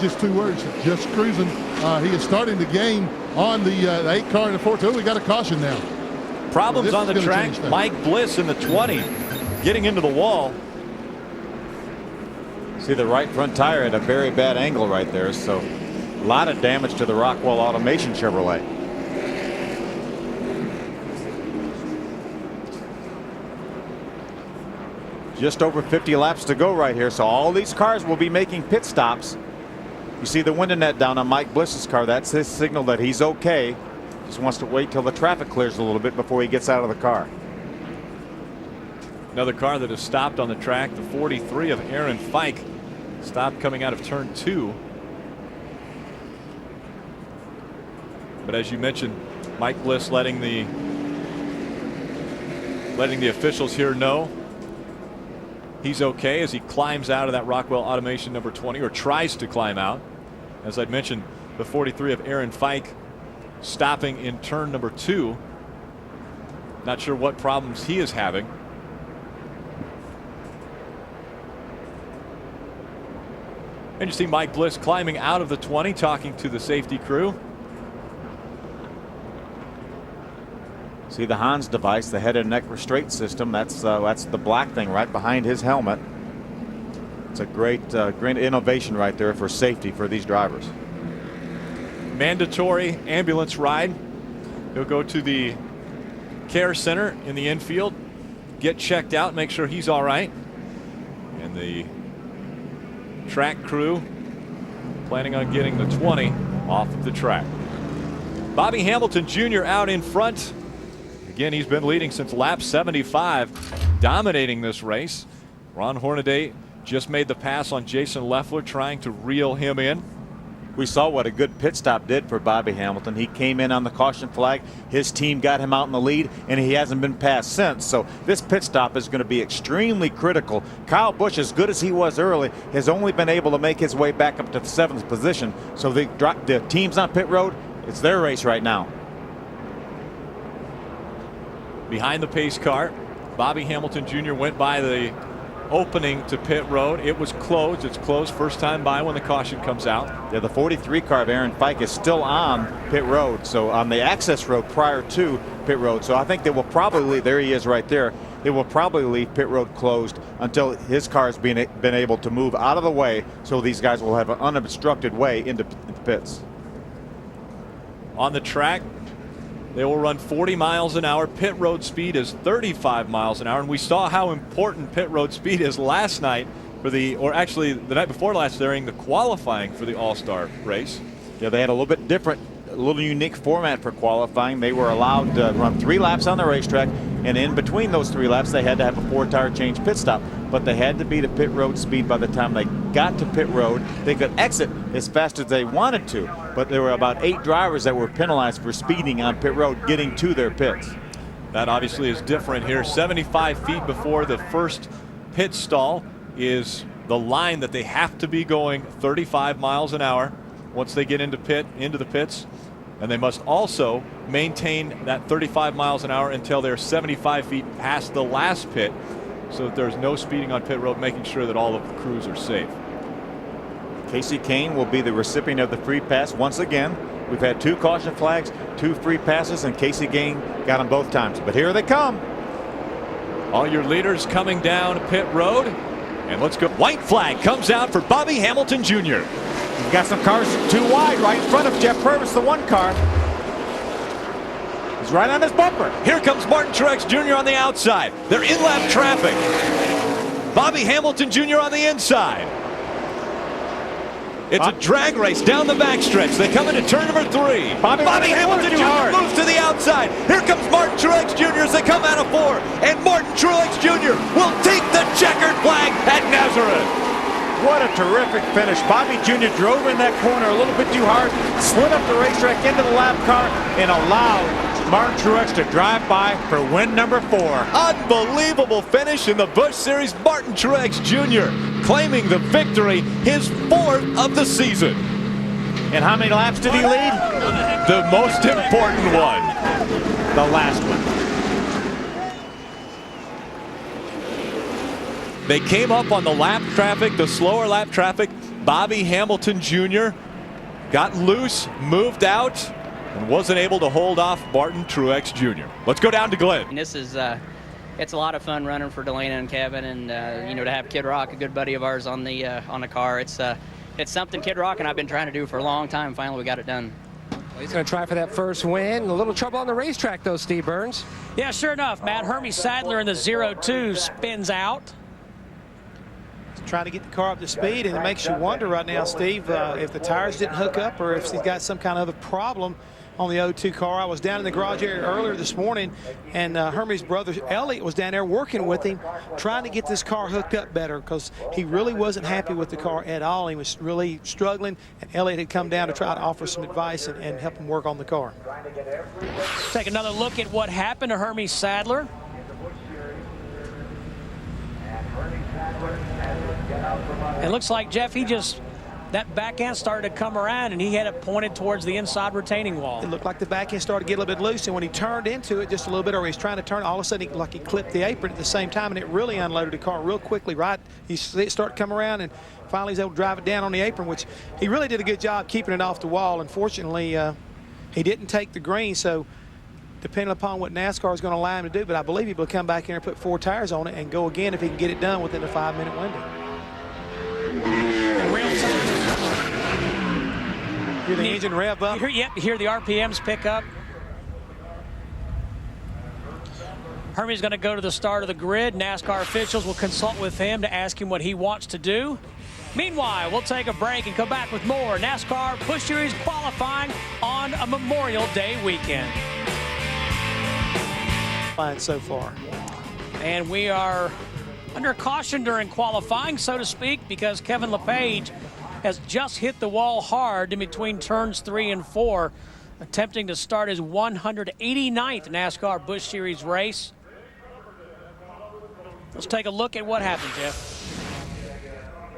Just 2 words, just cruising. He is starting to gain on the 8 car and the 4. We got a caution now. Problems on the track. Mike Bliss in the 20 getting into the wall. See the right front tire at a very bad angle right there, so a lot of damage to the Rockwell Automation Chevrolet. Just over 50 laps to go right here, so all these cars will be making pit stops. You see the window net down on Mike Bliss's car. That's his signal that he's okay. Just wants to wait till the traffic clears a little bit before he gets out of the car. Another car that has stopped on the track, the 43 of Aaron Fike, stopped coming out of turn 2. But as you mentioned, Mike Bliss letting the officials here know he's okay as he climbs out of that Rockwell Automation number 20, or tries to climb out. As I'd mentioned, the 43 of Aaron Fike stopping in turn number 2. Not sure what problems he is having. And you see Mike Bliss climbing out of the 20, talking to the safety crew. See the Hans device, the head and neck restraint system. That's the black thing right behind his helmet. It's a great innovation right there for safety for these drivers. Mandatory ambulance ride. He'll go to the care center in the infield, get checked out, make sure he's all right. And the track crew planning on getting the 20 off of the track. Bobby Hamilton Jr. out in front. Again, he's been leading since lap 75, dominating this race. Ron Hornaday just made the pass on Jason Leffler, trying to reel him in. We saw what a good pit stop did for Bobby Hamilton. He came in on the caution flag. His team got him out in the lead, and he hasn't been passed since. So this pit stop is going to be extremely critical. Kyle Busch, as good as he was early, has only been able to make his way back up to the 7th position. So the team's on pit road. It's their race right now. Behind the pace car, Bobby Hamilton Jr. went by the opening to pit road. It was closed. It's closed first time by when the caution comes out. Yeah, the 43 car of Aaron Fike is still on pit road, so on the access road prior to pit road. So I think they will probably, there he is right there, they will probably leave pit road closed until his car has been able to move out of the way, so these guys will have an unobstructed way into the pits. On the track, they will run 40 miles an hour. Pit road speed is 35 miles an hour. And we saw how important pit road speed is last night for or actually the night before last during the qualifying for the All-Star race. Yeah, they had a little bit different, a little unique format for qualifying. They were allowed to run 3 laps on the racetrack, and in between those 3 laps, they had to have a 4-tire change pit stop. But they had to beat a pit road speed by the time they got to pit road. They could exit as fast as they wanted to, but there were about 8 drivers that were penalized for speeding on pit road getting to their pits. That obviously is different here. 75 feet before the first pit stall is the line that they have to be going 35 miles an hour once they get into the pits. And they must also maintain that 35 miles an hour until they're 75 feet past the last pit, so that there's no speeding on pit road, making sure that all of the crews are safe. Casey Kane will be the recipient of the free pass once again. We've had 2 caution flags, 2 free passes, and Casey Kane got them both times. But here they come. All your leaders coming down pit road. And let's go. White flag comes out for Bobby Hamilton Jr. We've got some cars too wide right in front of Jeff Purvis, the 1 car. He's right on his bumper. Here comes Martin Truex Jr. on the outside. They're in lap traffic. Bobby Hamilton Jr. on the inside. It's a drag race down the backstretch. They come into turn number 3. Bobby Hamilton Jr. moves to the outside. Here comes Martin Truex Jr. as they come out of 4. And Martin Truex Jr. will take the checkered flag at Nazareth. What a terrific finish. Bobby Jr. drove in that corner a little bit too hard, slid up the racetrack into the lap car, and allowed Martin Truex to drive by for win number 4. Unbelievable finish in the Busch Series. Martin Truex Jr. claiming the victory, his 4th of the season. And how many laps did he lead? The most important one. The last one. They came up on the lap traffic, the slower lap traffic, Bobby Hamilton Jr. got loose, moved out, and wasn't able to hold off Barton Truex Jr. Let's go down to Glenn. And this is it's a lot of fun running for Delana and Kevin, and you know, to have Kid Rock, a good buddy of ours, on the car. It's something Kid Rock and I've been trying to do for a long time. Finally, we got it done. Well, he's going to try for that first win. A little trouble on the racetrack, though, Steve Burns. Yeah, sure enough, Matt. Hermie Sadler in the 0-2 spins out. Trying to get the car up to speed, and it makes you wonder right now, Steve, if the tires didn't hook up or if he's got some kind of other problem on the 0-2 car. I was down in the garage area earlier this morning, and Hermie's brother Elliot was down there working with him, trying to get this car hooked up better, because he really wasn't happy with the car at all. He was really struggling, and Elliot had come down to try to offer some advice and help him work on the car. Take another look at what happened to Hermie Sadler. It looks like, Jeff, that back end started to come around, and he had it pointed towards the inside retaining wall. It looked like the back end started to get a little bit loose, and when he turned into it just a little bit, or he was trying to turn, all of a sudden he clipped the apron at the same time, and it really unloaded the car real quickly, right? You see it start to come around, and finally he's able to drive it down on the apron, which he really did a good job keeping it off the wall. Unfortunately, he didn't take the green, so depending upon what NASCAR is going to allow him to do, but I believe he'll come back here and put 4 tires on it and go again if he can get it done within a 5-minute window. Hear the engine rev up. You hear the RPMs pick up. Hermie's going to go to the start of the grid. NASCAR officials will consult with him to ask him what he wants to do. Meanwhile, we'll take a break and come back with more NASCAR Busch Series qualifying on a Memorial Day weekend. Fine so far. And we are under caution during qualifying, so to speak, because Kevin LePage has just hit the wall hard in between turns 3 and 4, attempting to start his 189th NASCAR Busch Series race. Let's take a look at what happened, Jeff.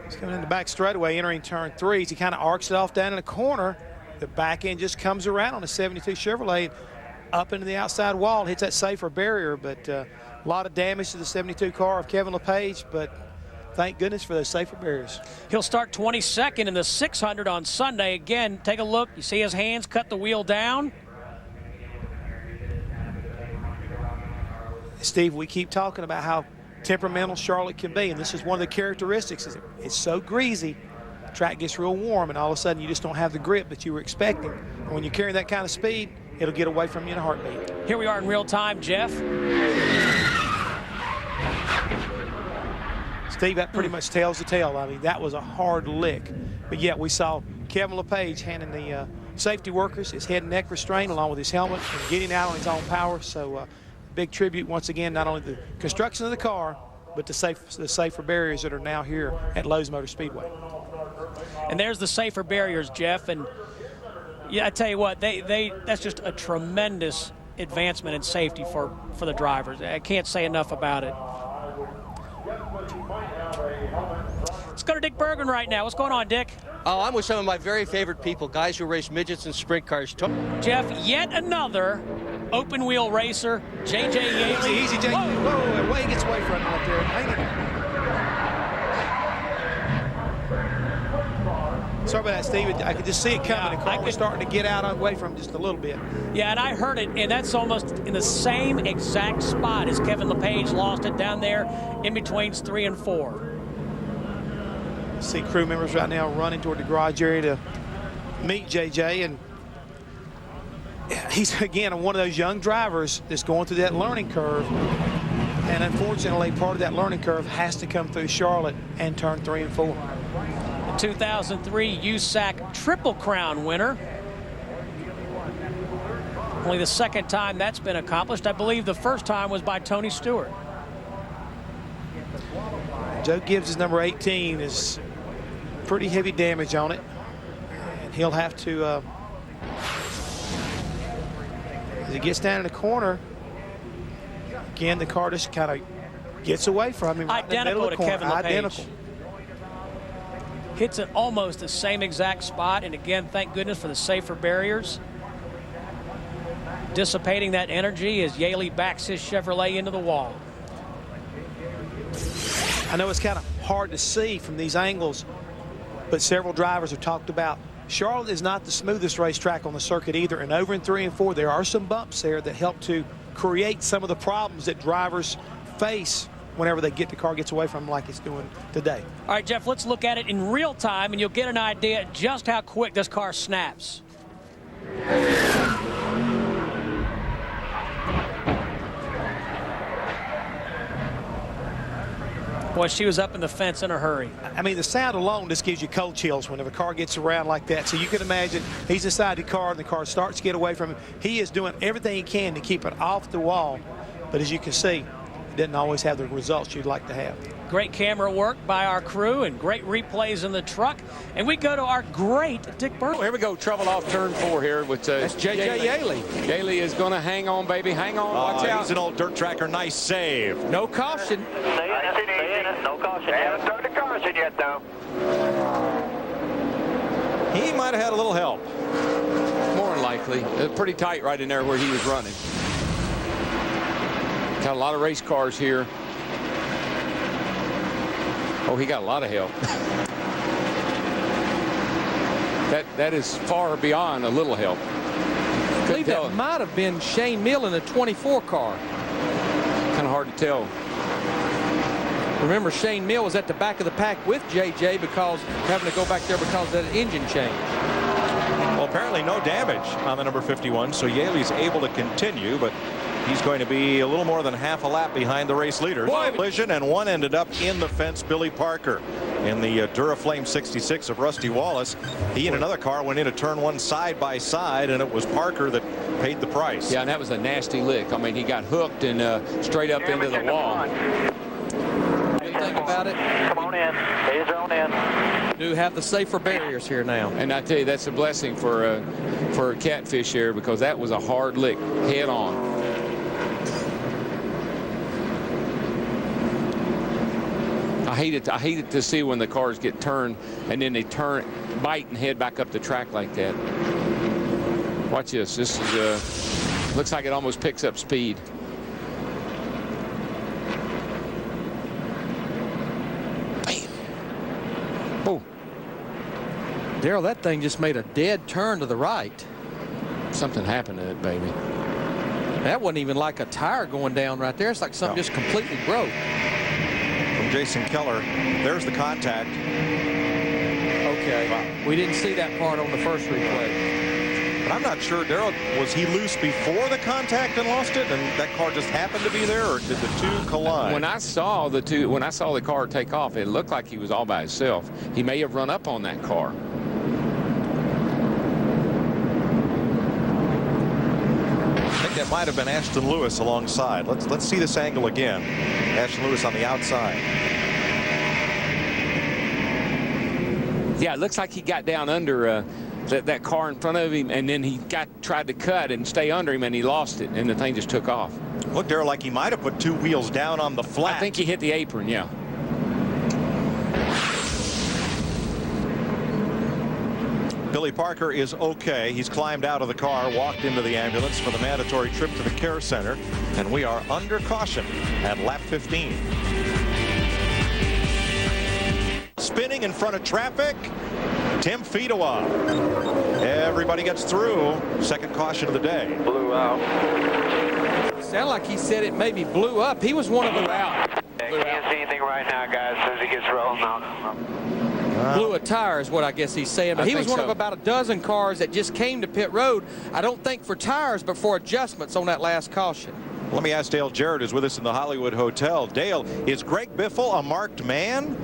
He's coming in the back straightaway, entering turn 3. He kind of arcs it off down in the corner. The back end just comes around on a 72 Chevrolet up into the outside wall, hits that safer barrier, but a lot of damage to the 72 car of Kevin LePage, but thank goodness for those safer barriers. He'll start 22nd in the 600 on Sunday. Again, take a look. You see his hands cut the wheel down. Steve, we keep talking about how temperamental Charlotte can be, and this is one of the characteristics. It's so greasy, the track gets real warm, and all of a sudden you just don't have the grip that you were expecting. And when you're carrying that kind of speed, it'll get away from you in a heartbeat. Here we are in real time, Jeff. Steve, that pretty much tells the tale. I mean, that was a hard lick. But yet we saw Kevin LePage handing the safety workers his head and neck restraint along with his helmet and getting out on his own power. So big tribute once again, not only the construction of the car, but the safer barriers that are now here at Lowe's Motor Speedway. And there's the safer barriers, Jeff. And yeah, I tell you what, that's just a tremendous advancement in safety for the drivers. I can't say enough about it. Let's go to Dick Bergen right now. What's going on, Dick? Oh, I'm with some of my very favorite people, guys who race midgets and sprint cars. Jeff, yet another open wheel racer, J.J. Yaley. Easy, J.J. Whoa, way he gets away from him right there. Hang it. Sorry about that, Steve. I could just see it coming. The car was starting to get out away from him just a little bit. Yeah, and I heard it, and that's almost in the same exact spot as Kevin LePage lost it down there in between 3 and 4. You see crew members right now running toward the garage area to meet JJ, and he's again one of those young drivers that's going through that learning curve, and unfortunately part of that learning curve has to come through Charlotte and turn 3 and 4. The 2003 USAC Triple Crown winner. Only the second time that's been accomplished. I believe the first time was by Tony Stewart. Joe Gibbs' number 18 is pretty heavy damage on it, and he'll have to as he gets down in the corner again, the car just kind of gets away from him. Identical to Kevin LePage. Identical. Hits it almost the same exact spot, and again, thank goodness for the safer barriers. Dissipating that energy as Yaley backs his Chevrolet into the wall. I know it's kind of hard to see from these angles, but several drivers have talked about Charlotte is not the smoothest racetrack on the circuit either, and over in 3 and 4 there are some bumps there that help to create some of the problems that drivers face whenever the car gets away from them like it's doing today. All right, Jeff, let's look at it in real time, and you'll get an idea just how quick this car snaps. Boy, she was up in the fence in a hurry. I mean, the sound alone just gives you cold chills whenever a car gets around like that. So you can imagine he's inside the car and the car starts to get away from him. He is doing everything he can to keep it off the wall. But as you can see, it doesn't always have the results you'd like to have. Great camera work by our crew and great replays in the truck. And we go to our great Dick Burton. Oh, here we go. Trouble off turn 4 here with That's J.J. Yaley. Yaley is going to hang on, baby. Hang on. Watch out. He's an old dirt tracker. Nice save. No caution. Stay in it. No caution. Haven't started the caution yet, though. He might have had a little help. More than likely. Pretty tight right in there where he was running. Got a lot of race cars here. Oh, he got a lot of help. that is far beyond a little help. I believe that might have been Shane Mill in the 24 car. Kind of hard to tell. Remember, Shane Mill was at the back of the pack with JJ because having to go back there because of that engine change. Well, apparently no damage on the number 51, so Yaley's able to continue, but he's going to be a little more than half a lap behind the race leaders. Collision, and one ended up in the fence. Billy Parker in the Duraflame 66 of Rusty Wallace. He and another car went into turn 1 side by side, and it was Parker that paid the price. Yeah, and that was a nasty lick. I mean, he got hooked and straight up into the wall. Good thing about it, Come on in. Stay zone in. do have the safer barriers here now. And I tell you, that's a blessing for a catfish here, because that was a hard lick head on. I hate it to see when the cars get turned and then they bite and head back up the track like that. Watch this. This is looks like it almost picks up speed. Bam. Oh. Darrell, that thing just made a dead turn to the right. Something happened to it, baby. That wasn't even like a tire going down right there. It's like something just completely broke. From Jason Keller, there's the contact. Okay. Wow. We didn't see that part on the first replay. But I'm not sure, Darrell, was he loose before the contact and lost it, and that car just happened to be there, or did the two collide? When I saw the car take off, it looked like he was all by himself. He may have run up on that car. I think that might have been Ashton Lewis alongside. Let's see this angle again. Ashton Lewis on the outside. Yeah, it looks like he got down under that car in front of him, and then he tried to cut and stay under him, and he lost it, and the thing just took off. Looked there like he might have put two wheels down on the flat. I think he hit the apron, yeah. Billy Parker is okay. He's climbed out of the car, walked into the ambulance for the mandatory trip to the care center, and we are under caution at lap 15. Spinning in front of traffic, Tim Fedewa. Everybody gets through. Second caution of the day. Blew out. Sound like he said it maybe blew up. He was one of the out. Can't see anything right now, guys. As soon as he gets rolling out. Blew a tire is what I guess he's saying. But he was one of about a dozen cars that just came to pit road. I don't think for tires, but for adjustments on that last caution. Let me ask Dale Jarrett, who's with us in the Hollywood Hotel. Dale, is Greg Biffle a marked man?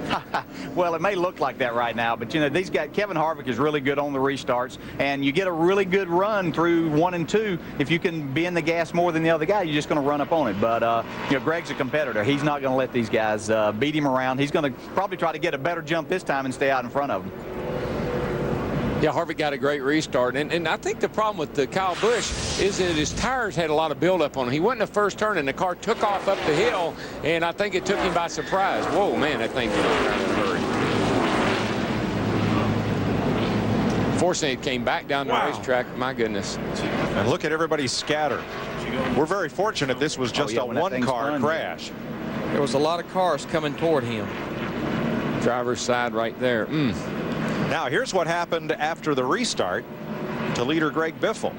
Well, it may look like that right now, but, you know, these guys, Kevin Harvick is really good on the restarts, and you get a really good run through 1 and 2. If you can be in the gas more than the other guy, you're just going to run up on it. But, you know, Greg's a competitor. He's not going to let these guys beat him around. He's going to probably try to get a better jump this time and stay out in front of them. Yeah, Harvick got a great restart. And I think the problem with the Kyle Busch is that his tires had a lot of buildup on him. He went in the first turn, and the car took off up the hill, and I think it took him by surprise. Whoa, man, that thing went around in a hurry. Fortunately, it came back down the racetrack. My goodness. And look at everybody scattered. We're very fortunate this was just a one-car crash. There was a lot of cars coming toward him. Driver's side right there. Now, here's what happened after the restart to leader Greg Biffle.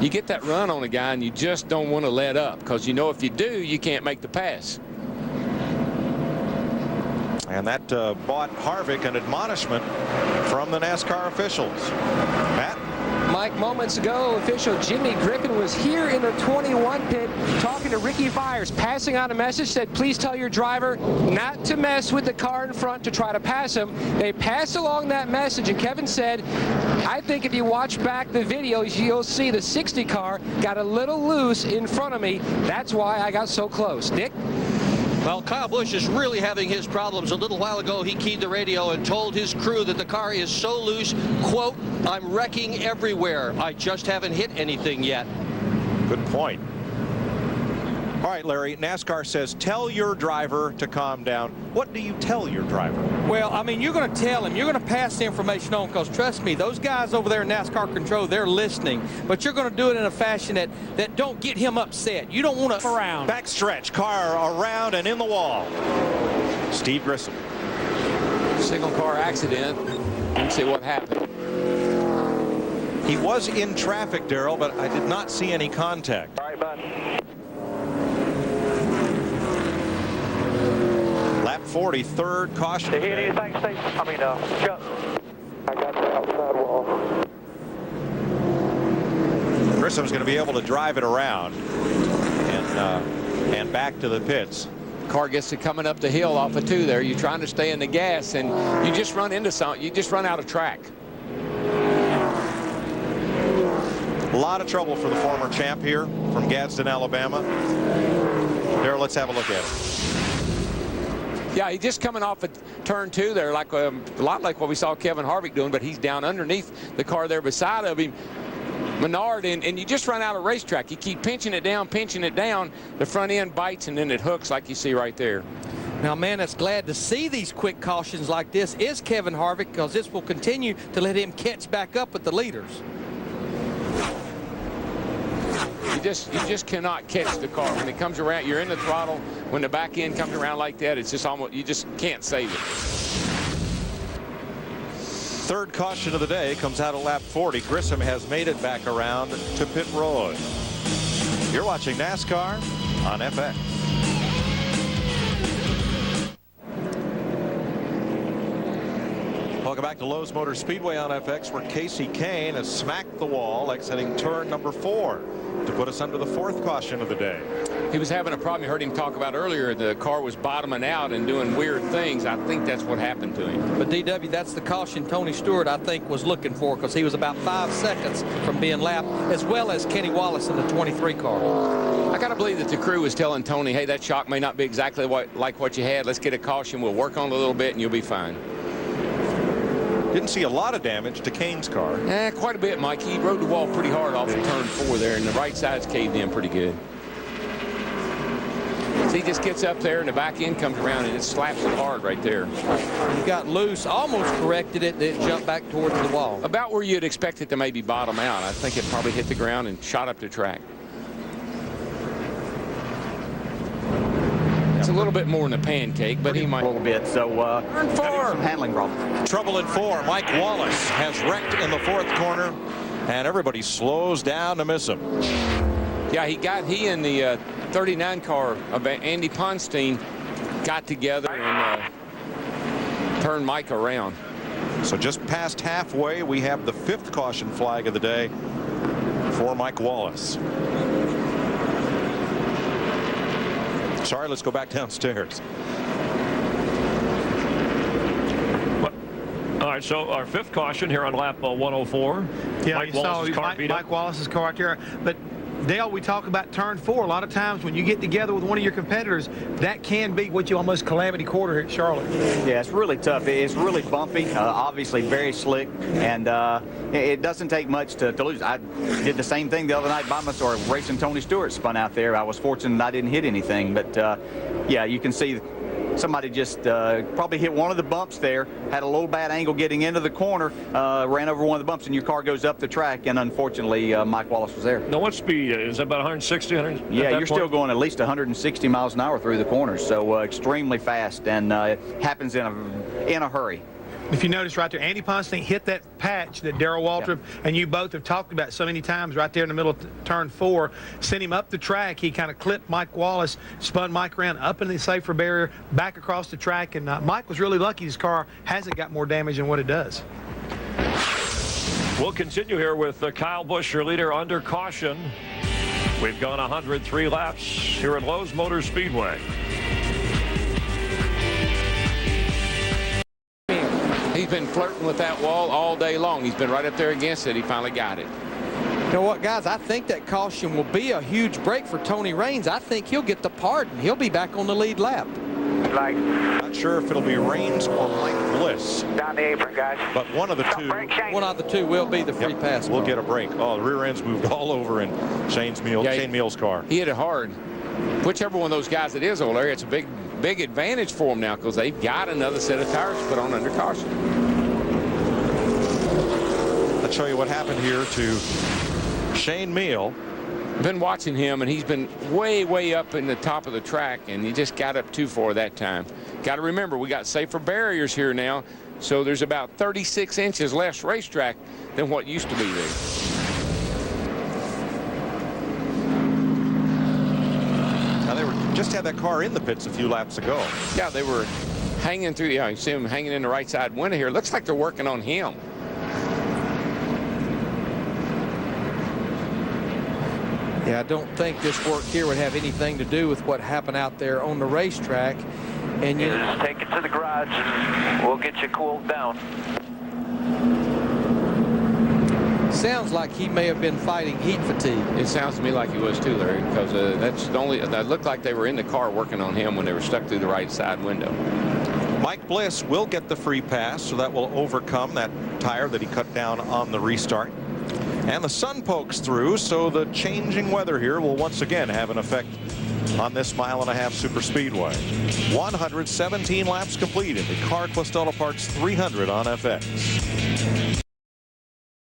You get that run on a guy, and you just don't want to let up, because you know if you do, you can't make the pass. And that bought Harvick an admonishment from the NASCAR officials. Matt? Mike, moments ago, official Jimmy Griffin was here in the 21 pit talking to Ricky Fires, passing on a message, said, please tell your driver not to mess with the car in front to try to pass him. They passed along that message, and Kevin said, I think if you watch back the video, you'll see the 60 car got a little loose in front of me. That's why I got so close. Dick? Well, Kyle Busch is really having his problems. A little while ago, he keyed the radio and told his crew that the car is so loose, quote, I'm wrecking everywhere. I just haven't hit anything yet. Good point. All right, Larry, NASCAR says tell your driver to calm down. What do you tell your driver? Well, I mean, you're going to tell him. You're going to pass the information on, because trust me, those guys over there in NASCAR Control, they're listening. But you're going to do it in a fashion that don't get him upset. You don't want to around. Backstretch, car around and in the wall. Steve Grissom. Single car accident. Let's see what happened. He was in traffic, Darrell, but I did not see any contact. All right, bud. Lap 40, third caution. Did you hit anything, Steve? I mean, Chuck. I got the outside wall. Grissom's going to be able to drive it around and back to the pits. Car gets to coming up the hill off of 2 there. You're trying to stay in the gas, and you just run into something. You just run out of track. A lot of trouble for the former champ here from Gadsden, Alabama. Darrell, let's have a look at it. Yeah, he's just coming off of turn 2 there, like a lot like what we saw Kevin Harvick doing, but he's down underneath the car there beside of him, Menard, and you just run out of racetrack. You keep pinching it down, the front end bites, and then it hooks like you see right there. Now, man, that's glad to see these quick cautions like this is Kevin Harvick, because this will continue to let him catch back up with the leaders. You just cannot catch the car when it comes around. You're in the throttle. When the back end comes around like that, it's just almost, you just can't save it. Third caution of the day comes out of lap 40. Grissom has made it back around to pit road. You're watching NASCAR on FX. Welcome back to Lowe's Motor Speedway on FX, where Casey Kane has smacked the wall exiting turn number 4 to put us under the 4th caution of the day. He was having a problem. You heard him talk about earlier. The car was bottoming out and doing weird things. I think that's what happened to him. But DW, that's the caution Tony Stewart, I think, was looking for, because he was about 5 seconds from being lapped, as well as Kenny Wallace in the 23 car. I got to believe that the crew was telling Tony, hey, that shock may not be exactly like what you had. Let's get a caution. We'll work on it a little bit, and you'll be fine. Didn't see a lot of damage to Kane's car. Quite a bit, Mike. He rode the wall pretty hard off of turn 4 there, and the right side's caved in pretty good. So he just gets up there, and the back end comes around, and it slaps it hard right there. He got loose, almost corrected it, then it jumped back towards the wall. About where you'd expect it to maybe bottom out. I think it probably hit the ground and shot up the track. It's a little bit more than a pancake, but he might. A little bit, so turn 4. Some handling problem. Trouble in 4. Mike Wallace has wrecked in the 4th corner, and everybody slows down to miss him. Yeah, he and the 39 car of Andy Ponstein got together and turned Mike around. So just past halfway, we have the 5th caution flag of the day for Mike Wallace. Sorry, let's go back downstairs. All right, so our 5th caution here on lap 104. Yeah, Mike Wallace's car beat up. Mike Wallace's car right there. But Dale, we talk about turn 4. A lot of times when you get together with one of your competitors, that can be what you almost calamity quarter here at Charlotte. Yeah, it's really tough. It's really bumpy, obviously very slick, and it doesn't take much to lose. I did the same thing the other night by myself, racing Tony Stewart spun out there. I was fortunate I didn't hit anything, but yeah, you can see somebody just probably hit one of the bumps there, had a little bad angle getting into the corner, ran over one of the bumps, and your car goes up the track, and unfortunately Mike Wallace was there. Now what speed is that, about 160? Yeah, you're still going at least 160 miles an hour through the corners, so extremely fast, and it happens in a hurry. If you notice right there, Andy Ponstein hit that patch that Darrell Waltrip and you both have talked about so many times right there in the middle of turn 4. Sent him up the track. He kind of clipped Mike Wallace, spun Mike around up in the safer barrier, back across the track. And Mike was really lucky his car hasn't got more damage than what it does. We'll continue here with Kyle Busch, your leader, under caution. We've gone 103 laps here at Lowe's Motor Speedway. He's been flirting with that wall all day long. He's been right up there against it. He finally got it. You know what, guys? I think that caution will be a huge break for Tony Raines. I think he'll get the pardon. He'll be back on the lead lap. Not sure if it'll be Raines or Mike Bliss. Down the apron, guys. But one of the two. One of the two will be the free pass. We'll get a break. Oh, the rear end's moved all over in Shane Meals' car. He hit it hard. Whichever one of those guys it is over there, it's a big advantage for them now because they've got another set of tires to put on under caution. Let's show you what happened here to Shane Meal. Been watching him, and he's been way up in the top of the track, and he just got up too far that time. Got to remember, we got safer barriers here now, so there's about 36 inches less racetrack than what used to be there. Now they just had that car in the pits a few laps ago. Yeah, they were hanging through. Yeah, you see him hanging in the right side window here. Looks like they're working on him. Yeah, I don't think this work here would have anything to do with what happened out there on the racetrack. And you just take it to the garage and we'll get you cooled down. sounds like he may have been fighting heat fatigue. It sounds to me like he was too, Larry, because that's the only. That looked like they were in the car working on him when they were stuck through the right side window. Mike Bliss will get the free pass, so that will overcome that tire that he cut down on the restart. And the sun pokes through, so the changing weather here will once again have an effect on this mile-and-a-half super speedway. 117 laps completed. The Carquest Auto Parts 300 on FX.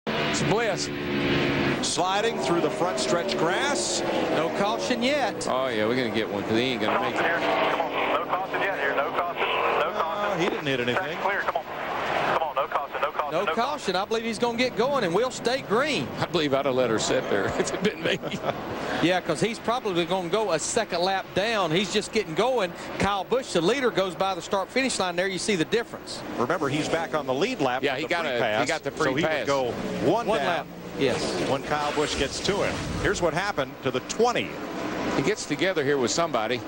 It's Bliss sliding through the front stretch grass. No caution yet. Oh yeah, we're gonna get one because he ain't gonna make it. Come on, no caution yet here. No caution. No caution. He didn't hit anything. Track's clear. Come on. Come on. No caution. No caution. No caution. I believe he's going to get going, and we'll stay green. I believe I'd have let her sit there if it'd been me. Yeah, because he's probably going to go a second lap down. He's just getting going. Kyle Busch, the leader, goes by the start-finish line. There you see the difference. Remember, he's back on the lead lap. Yeah, he got the free so he pass. would go one down lap. Yes. When Kyle Busch gets to him. Here's what happened to the 20. He gets together here with somebody.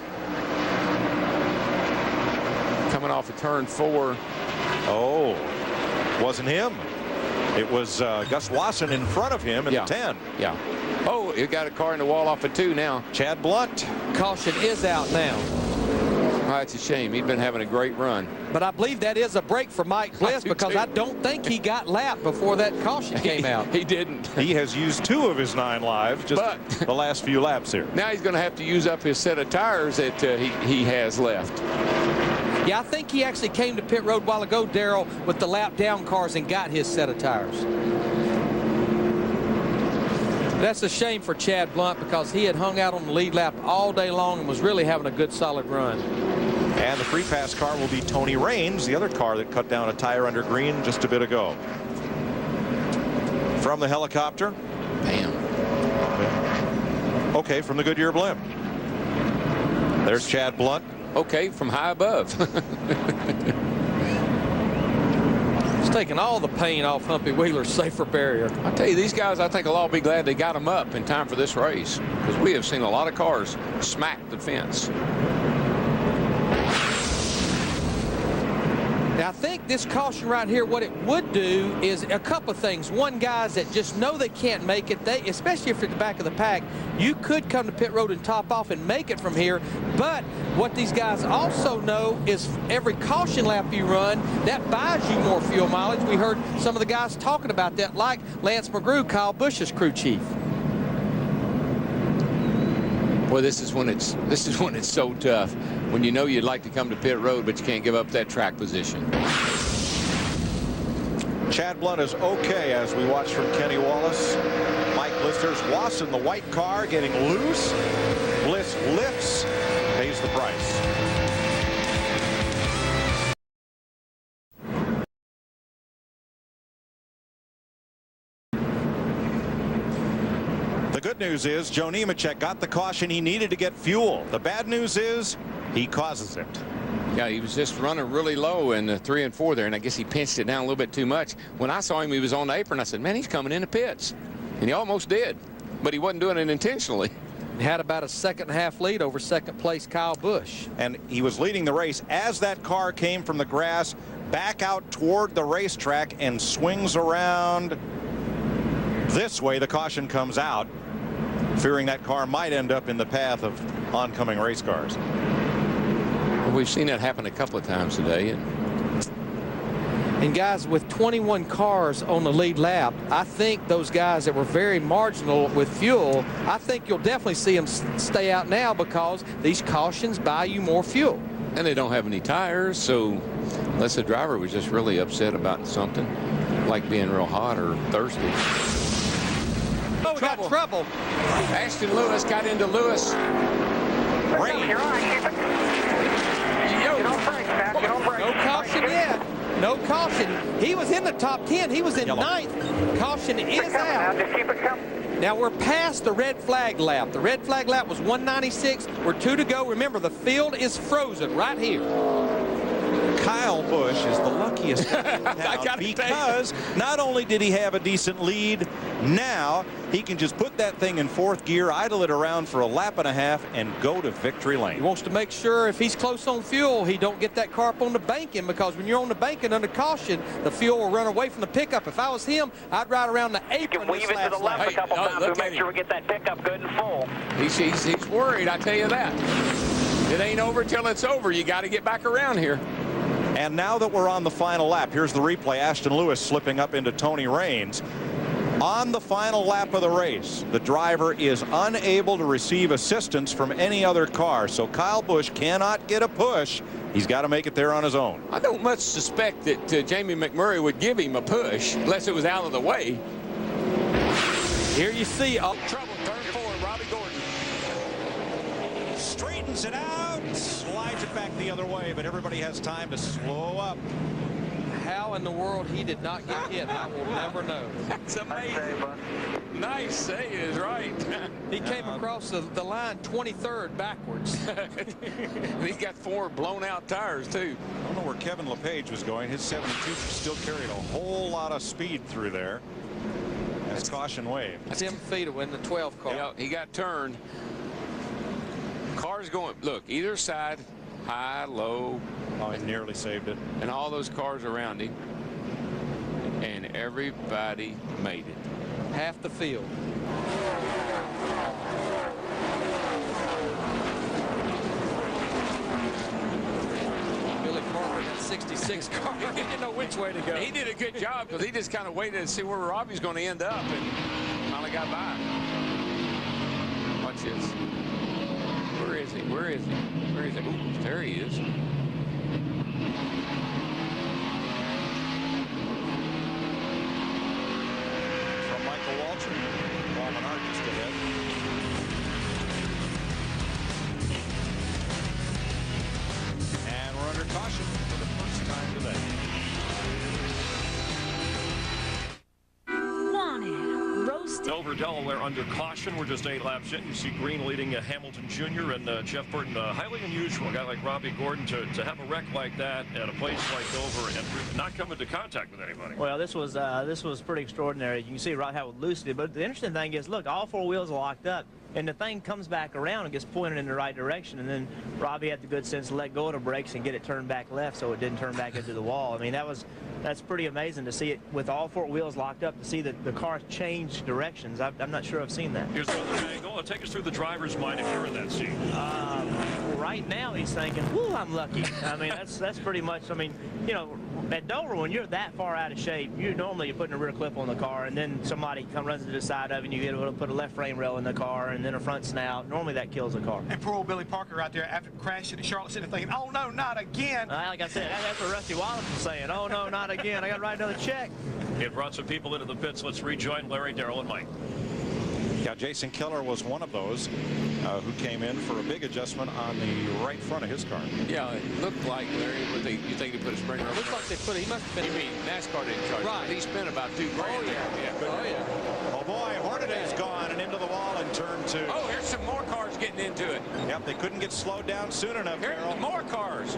Coming off of turn 4. Oh, wasn't him. It was Gus Wasson in front of him in the 10. Yeah. Oh, he got a car in the wall off of 2 now. Chad Blunt. Caution is out now. Oh, that's a shame. He'd been having a great run. But I believe that is a break for Mike Bliss because I don't think he got lapped before that caution came out. He didn't. He has used 2 of his 9 lives just the last few laps here. Now he's going to have to use up his set of tires that he has left. Yeah, I think he actually came to pit road a while ago, Darrell, with the lap down cars and got his set of tires. That's a shame for Chad Blunt because he had hung out on the lead lap all day long and was really having a good solid run. And the free pass car will be Tony Raines, the other car that cut down a tire under green just a bit ago. From the helicopter. Bam. Okay, from the Goodyear blimp. There's Chad Blunt. Okay, from high above. It's taking all the pain off Humpy Wheeler's safer barrier. I tell you, these guys, I think will all be glad they got him up in time for this race because we have seen a lot of cars smack the fence. Now, I think this caution right here, what it would do is a couple of things. One, guys that just know they can't make it, especially if you're at the back of the pack, you could come to pit road and top off and make it from here. But what these guys also know is every caution lap you run, that buys you more fuel mileage. We heard some of the guys talking about that, like Lance McGrew, Kyle Busch's crew chief. Boy, this is when it's so tough. When you know you'd like to come to pit road, but you can't give up that track position. Chad Blunt is okay as we watch from Kenny Wallace. Mike Bliss, Wasson, the white car getting loose. Bliss lifts, pays the price. the good news is Joe Nemechek got the caution he needed to get fuel. The bad news is he causes it. Yeah, he was just running really low in the 3 and 4 there, and I guess he pinched it down a little bit too much. When I saw him, he was on the apron. I said, man, he's coming in the pits. And he almost did, but he wasn't doing it intentionally. He had about a 2.5 lead over second place Kyle Busch. And he was leading the race as that car came from the grass back out toward the racetrack and swings around this way. The caution comes out, fearing that car might end up in the path of oncoming race cars. Well, we've seen that happen a couple of times today. And guys, with 21 cars on the lead lap, I think those guys that were very marginal with fuel, I think you'll definitely see them stay out now because these cautions buy you more fuel. And they don't have any tires, so unless the driver was just really upset about something, like being real hot or thirsty. Oh, we got trouble. Ashton Lewis got into Lewis. Rain. You're on, keep it. Get on brakes, Pat. Get on brakes. No caution yet. No caution. He was in the top 10. He was in ninth. Caution is out. Now, just keep it coming. Now we're past the red flag lap. The red flag lap was 196. We're 2 to go. Remember, the field is frozen right here. Kyle Busch is the luckiest guy in town because not only did he have a decent lead, now he can just put that thing in 4th gear, idle it around for a lap and a half, and go to victory lane. He wants to make sure if he's close on fuel, he don't get that car up on the banking, because when you're on the banking under caution, the fuel will run away from the pickup. If I was him, I'd ride around the apron. Weave it to the left a couple times to make sure we get that pickup good and full. He's worried, I tell you that. It ain't over till it's over. You got to get back around here. And now that we're on the final lap, here's the replay. Ashton Lewis slipping up into Tony Raines. On the final lap of the race, the driver is unable to receive assistance from any other car, so Kyle Busch cannot get a push. He's got to make it there on his own. I don't much suspect that Jamie McMurray would give him a push unless it was out of the way. Here you see trouble. Turn 4, Robbie Gordon straightens it out, slides it back the other way, but everybody has time to slow up. How in the world he did not get hit, I will never know. That's amazing. Nice save is right. He came across the line 23rd backwards. And he got 4 blown out tires too. I don't know where Kevin LePage was going. His 72 still carried a whole lot of speed through there as caution waved. That's 10 feet to win the 12 car. Yeah, he got turned. Cars going, look, either side, high, low. Oh, he nearly saved it. And all those cars around him. And everybody made it. Half the field. Billy Parker, that 66 car, he didn't know which way to go. He did a good job because he just kind of waited to see where Robbie's going to end up and finally got by. Watch this. Where is he? Where is he? Where is he? Ooh, there he is. From Michael Waltrip. Paul Menard just ahead. And we're under caution for the first time today. Dover, Delaware under caution. We're just 8 laps in. You see Green leading Hamilton Jr. and Jeff Burton. Highly unusual, a guy like Robbie Gordon to have a wreck like that at a place like Dover and not come into contact with anybody. Well, this was pretty extraordinary. You can see right how loose it did. But the interesting thing is, look, all 4 wheels are locked up, and the thing comes back around and gets pointed in the right direction. And then Robbie had the good sense to let go of the brakes and get it turned back left so it didn't turn back into the wall. I mean, that's pretty amazing to see it with all 4 wheels locked up, to see that the car change directions. I'm not sure I've seen that. Here's another angle. Take us through the driver's mind if you're in that seat. Right now he's thinking, whoo, I'm lucky. I mean, that's pretty much, I mean, you know, at Dover, when you're that far out of shape, you're putting a rear clip on the car, and then somebody runs to the side of it, and you get able to put a left frame rail in the car, and then a front snout. Normally that kills a car. And poor old Billy Parker out there after crashing in Charlotte City thinking, oh, no, not again. Like I said, that's what Rusty Wallace was saying. Oh, no, not again. I got to write another check. It brought some people into the pits. Let's rejoin Larry, Darrell, and Mike. Yeah, Jason Keller was one of those who came in for a big adjustment on the right front of his car. Yeah, it looked like, Larry, you think they put a spring rubber? Looks like they put it. He must have been. You mean NASCAR didn't charge? Right. He spent about $2 grand. Oh yeah. Oh boy, Hornaday's gone and into the wall in turn 2. Oh, here's some more cars getting into it. Yep, they couldn't get slowed down soon enough. Here's Carol. more cars.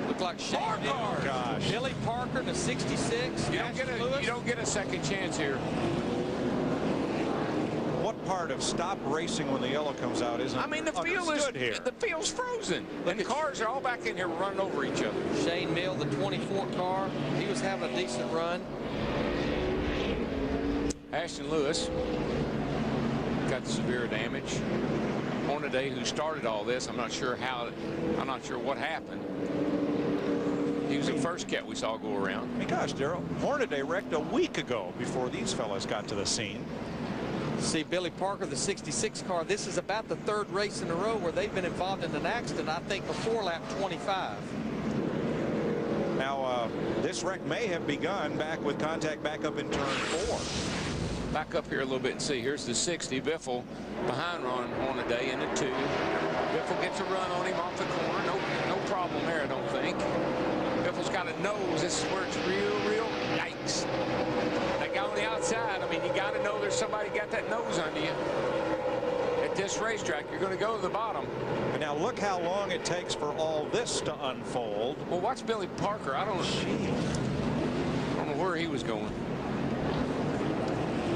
Look like Shane. More cars. Gosh. Billy Parker, the 66. You don't get a second chance here. What part of stop racing when the yellow comes out isn't I mean, the field's frozen. And the cars are all back in here running over each other. Shane Mill, the 24 car, he was having a decent run. Ashton Lewis got severe damage. Hornaday, who started all this, I'm not sure what happened. He was the first cat we saw go around. I mean, gosh, Darrell, Hornaday wrecked a week ago before these fellas got to the scene. See Billy Parker, the 66 car. This is about the 3rd race in a row where they've been involved in an accident, I think, before lap 25. Now, this wreck may have begun back with contact back up in turn 4. Back up here a little bit and see. Here's the 60, Biffle, behind Ron Hornaday in the 2. Biffle gets a run on him off the corner. No problem there, I don't think. Biffle's got a nose. This is where it's real yikes. That guy on the outside, I mean, you got to know there's somebody got that nose under you. At this racetrack, you're going to go to the bottom. And now look how long it takes for all this to unfold. Well, watch Billy Parker. I don't know where he was going.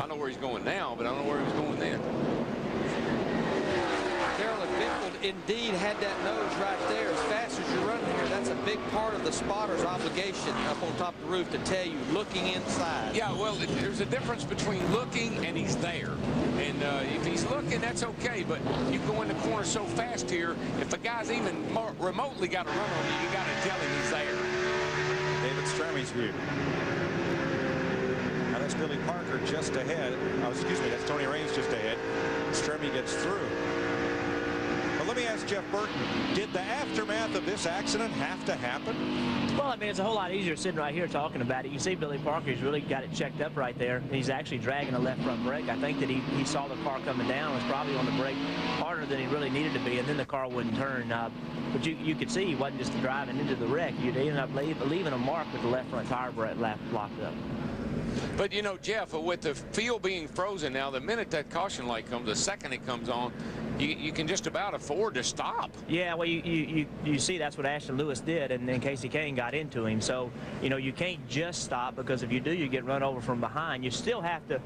I know where he's going now, but I don't know where he was going then. Darrell, if Biffle indeed had that nose right there, as fast as you're running here, that's a big part of the spotter's obligation up on top of the roof to tell you, looking inside. Yeah, well, there's a difference between looking and he's there. And if he's looking, that's okay, but you go in the corner so fast here, if a guy's even remotely got a run on you, you got to tell him he's there. David Stremmy's view. Now that's Billy Parker just ahead. Oh, excuse me, that's Tony Raines just ahead. Stremme gets through. But let me ask Jeff Burton, did the aftermath of this accident have to happen? Well, I mean, it's a whole lot easier sitting right here talking about it. You see Billy Parker's really got it checked up right there. He's actually dragging a left front brake. I think that he saw the car coming down, was probably on the brake harder than he really needed to be, and then the car wouldn't turn. But you could see he wasn't just driving into the wreck. You'd end up leaving a mark with the left front tire locked up. But, you know, Jeff, with the field being frozen now, the minute that caution light comes, the second it comes on, you can just about afford to stop. Yeah, well, you see that's what Ashton Lewis did, and then Casey Kane got into him. So, you know, you can't just stop, because if you do, you get run over from behind. You still have to.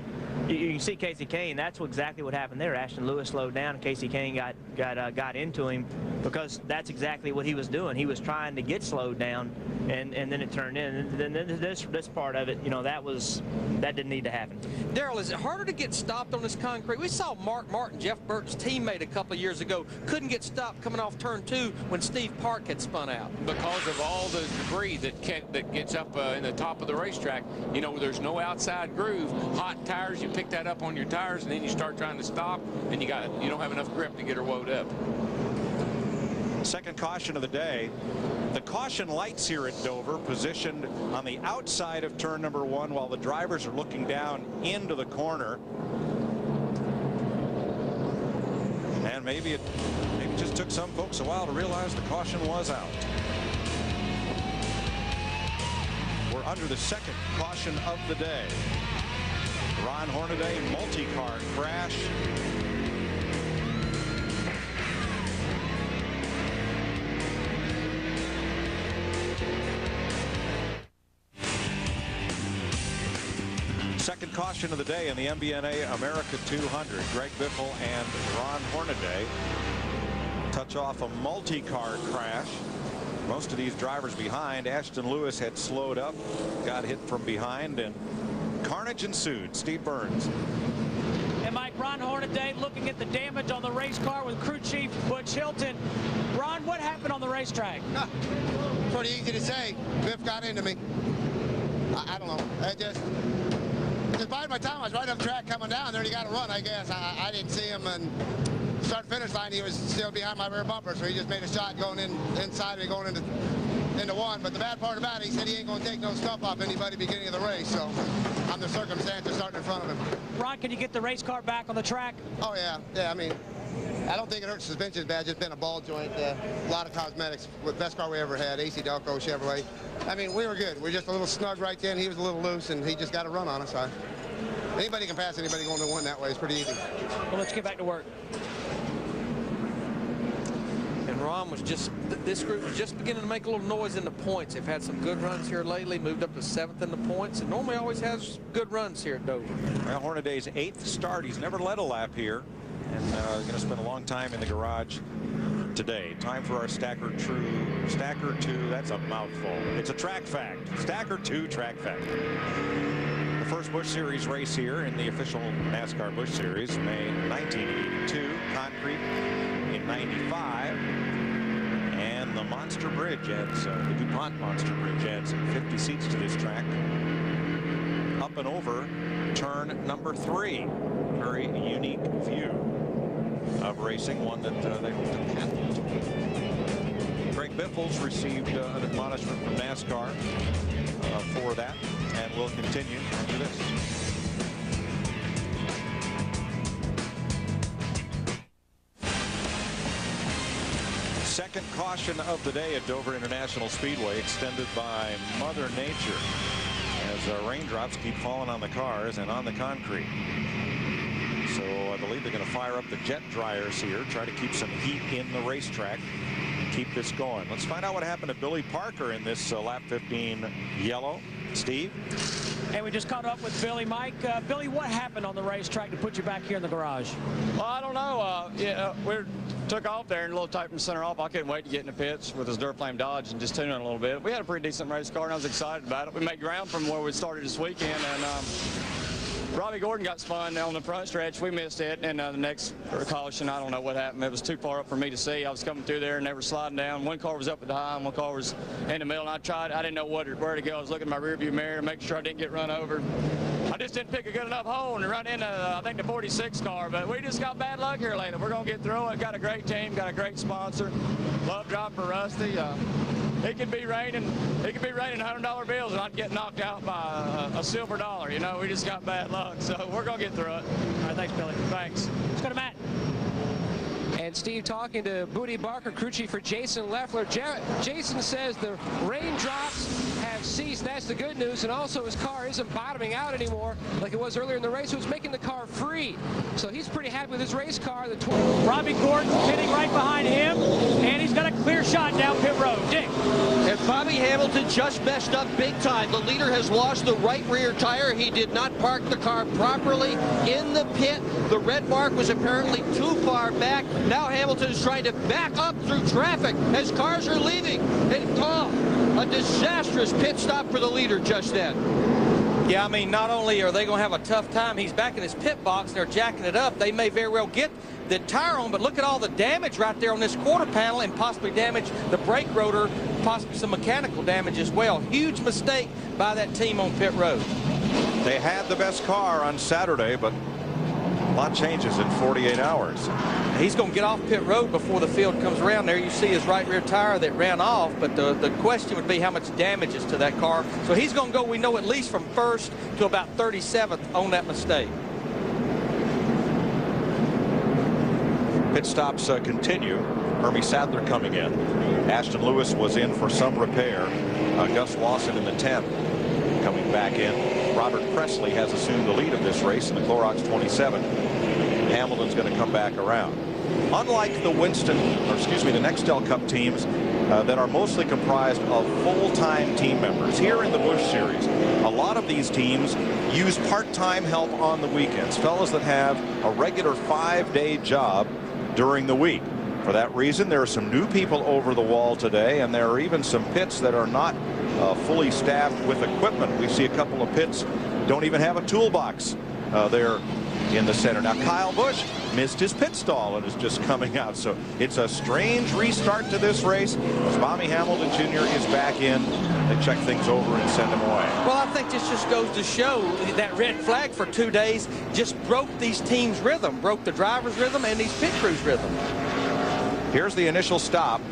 You can see Casey Kane. That's exactly what happened there. Ashton Lewis slowed down, and Casey Kane got into him, because that's exactly what he was doing. He was trying to get slowed down, and then it turned in. And then this part of it, you know, that didn't need to happen. Darrell, is it harder to get stopped on this concrete? We saw Mark Martin, Jeff Burton's teammate a couple of years ago, couldn't get stopped coming off turn 2 when Steve Park had spun out. Because of all the debris that gets up in the top of the racetrack, you know, there's no outside groove. Hot tires, you pick that up on your tires, and then you start trying to stop, and you don't have enough grip to get her wound up. Second caution of the day. The caution lights here at Dover positioned on the outside of turn number 1 while the drivers are looking down into the corner. And maybe it just took some folks a while to realize the caution was out. We're under the second caution of the day. Ron Hornaday multi-car crash. Second caution of the day in the MBNA America 200. Greg Biffle and Ron Hornaday touch off a multi-car crash. Most of these drivers behind. Ashton Lewis had slowed up, got hit from behind, and carnage ensued. Steve Burns. And Mike, Ron Hornaday looking at the damage on the race car with crew chief Butch Hilton. Ron, what happened on the racetrack? Pretty easy to say. Biff got into me. I don't know. Just by my time I was right up track coming down there, and he got a run, I guess. I didn't see him, and start finish line, he was still behind my rear bumper, so he just made a shot going inside and going into into one. But the bad part about it, he said he ain't going to take no stuff off anybody beginning of the race. So I'm the circumstances starting in front of him. Ron, can you get the race car back on the track? Oh, yeah. Yeah, I mean, I don't think it hurts suspension bad, just been a ball joint. A lot of cosmetics. With best car we ever had, AC Delco Chevrolet. I mean, we were good. We were just a little snug right then. He was a little loose, and he just got a run on us. Anybody can pass anybody going to one that way. It's pretty easy. Well, let's get back to work. And Ron was this group was just beginning to make a little noise in the points. They've had some good runs here lately, moved up to 7th in the points, and normally always has good runs here at Dover. Well, Hornaday's 8th start. He's never led a lap here, and going to spend a long time in the garage today. Time for our Stacker 2. That's a mouthful. It's a track fact. Stacker 2 track fact. The first Busch Series race here in the official NASCAR Busch Series, May 1982. Concrete in 95. And the Monster Bridge adds, the DuPont Monster Bridge adds 50 seats to this track. Up and over turn number 3. Very unique view of racing, one that they hope to patent. Greg Biffles received an admonishment from NASCAR for that, and will continue after this. Second caution of the day at Dover International Speedway, extended by Mother Nature, as raindrops keep falling on the cars and on the concrete. So I believe they're going to fire up the jet dryers here, try to keep some heat in the racetrack, keep this going. Let's find out what happened to Billy Parker in this lap 15 yellow. Steve? And we just caught up with Billy. Mike, Billy, what happened on the racetrack to put you back here in the garage? Well, I don't know. We took off there and a little tight from center off. I couldn't wait to get in the pits with his Duraflame Dodge and just tune in a little bit. We had a pretty decent race car, and I was excited about it. We made ground from where we started this weekend, and Robbie Gordon got spun on the front stretch. We missed it, and the next caution, I don't know what happened. It was too far up for me to see. I was coming through there, and they were sliding down. One car was up at the high, and one car was in the middle. And I didn't know where to go. I was looking in my rearview mirror, making sure I didn't get run over. I just didn't pick a good enough hole and run into, I think, the 46 car. But we just got bad luck here lately. We're going to get through it. Got a great team, got a great sponsor. Love driving for Rusty. It could be raining $100 bills, and I'd get knocked out by a silver dollar. You know, we just got bad luck, so we're gonna get through it. All right, thanks, Billy. Thanks. Let's go to Matt. And Steve talking to Booty Barker, crew chief for Jason Leffler. Jason says the raindrops have ceased. That's the good news. And also his car isn't bottoming out anymore like it was earlier in the race. It was making the car free. So he's pretty happy with his race car. Robbie Gordon pitting right behind him, and he's got a clear shot down pit road. Dick. And Bobby Hamilton just messed up big time. The leader has lost the right rear tire. He did not park the car properly in the pit. The red mark was apparently too far back. Now Hamilton is trying to back up through traffic as cars are leaving. And a disastrous pit stop for the leader just then. Yeah, I mean, not only are they going to have a tough time, he's back in his pit box, and they're jacking it up. They may very well get the tire on, but look at all the damage right there on this quarter panel, and possibly damage the brake rotor, possibly some mechanical damage as well. Huge mistake by that team on pit road. They had the best car on Saturday, but a lot changes in 48 hours. He's going to get off pit road before the field comes around. There you see his right rear tire that ran off, but the question would be how much damage is to that car. So he's going to go, we know, at least from first to about 37th on that mistake. Pit stops continue. Hermie Sadler coming in. Ashton Lewis was in for some repair. Gus Lawson in the 10th coming back in. Robert Presley has assumed the lead of this race in the Clorox 27. Hamilton's going to come back around. Unlike the the Nextel Cup teams that are mostly comprised of full-time team members, here in the Busch Series, a lot of these teams use part-time help on the weekends, fellas that have a regular 5-day job during the week. For that reason, there are some new people over the wall today, and there are even some pits that are not fully staffed with equipment. We see a couple of pits don't even have a toolbox there in the center. Now, Kyle Busch missed his pit stall and is just coming out. So it's a strange restart to this race. As Bobby Hamilton Jr. is back in, they check things over and send him away. Well, I think this just goes to show that red flag for 2 days just broke these teams' rhythm, broke the driver's rhythm and these pit crews' rhythm. Here's the initial stop.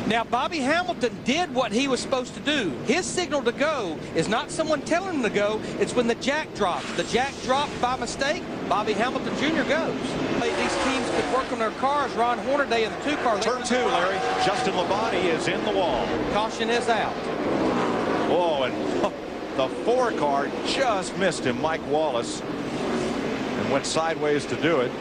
Now, Bobby Hamilton did what he was supposed to do. His signal to go is not someone telling him to go. It's when the jack drops. The jack dropped by mistake. Bobby Hamilton Jr. goes. These teams could work on their cars. Ron Hornaday in the 2-car. Turn 2, Larry. Justin Labonte is in the wall. Caution is out. Oh, and the 4-car just missed him, Mike Wallace, and went sideways to do it.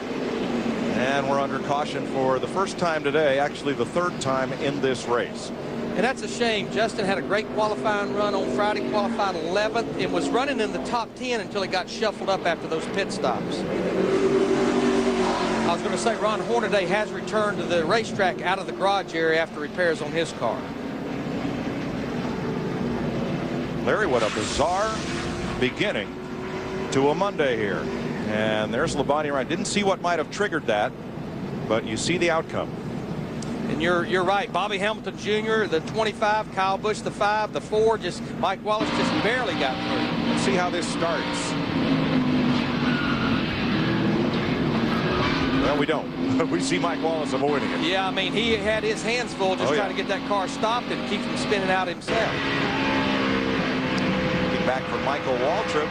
And we're under caution for the first time today, actually the 3rd time in this race. And that's a shame. Justin had a great qualifying run on Friday, qualified 11th, and was running in the top 10 until he got shuffled up after those pit stops. I was going to say Ron Hornaday has returned to the racetrack out of the garage area after repairs on his car. Larry, what a bizarre beginning to a Monday here. And there's Labonte right. Didn't see what might have triggered that, but you see the outcome. And you're right. Bobby Hamilton Jr., the 25, Kyle Busch, the 5, the 4, just Mike Wallace just barely got through. Let's see how this starts. Well, we don't. We see Mike Wallace avoiding it. Yeah, I mean, he had his hands full just trying to get that car stopped and keep from spinning out himself. Looking back for Michael Waltrip.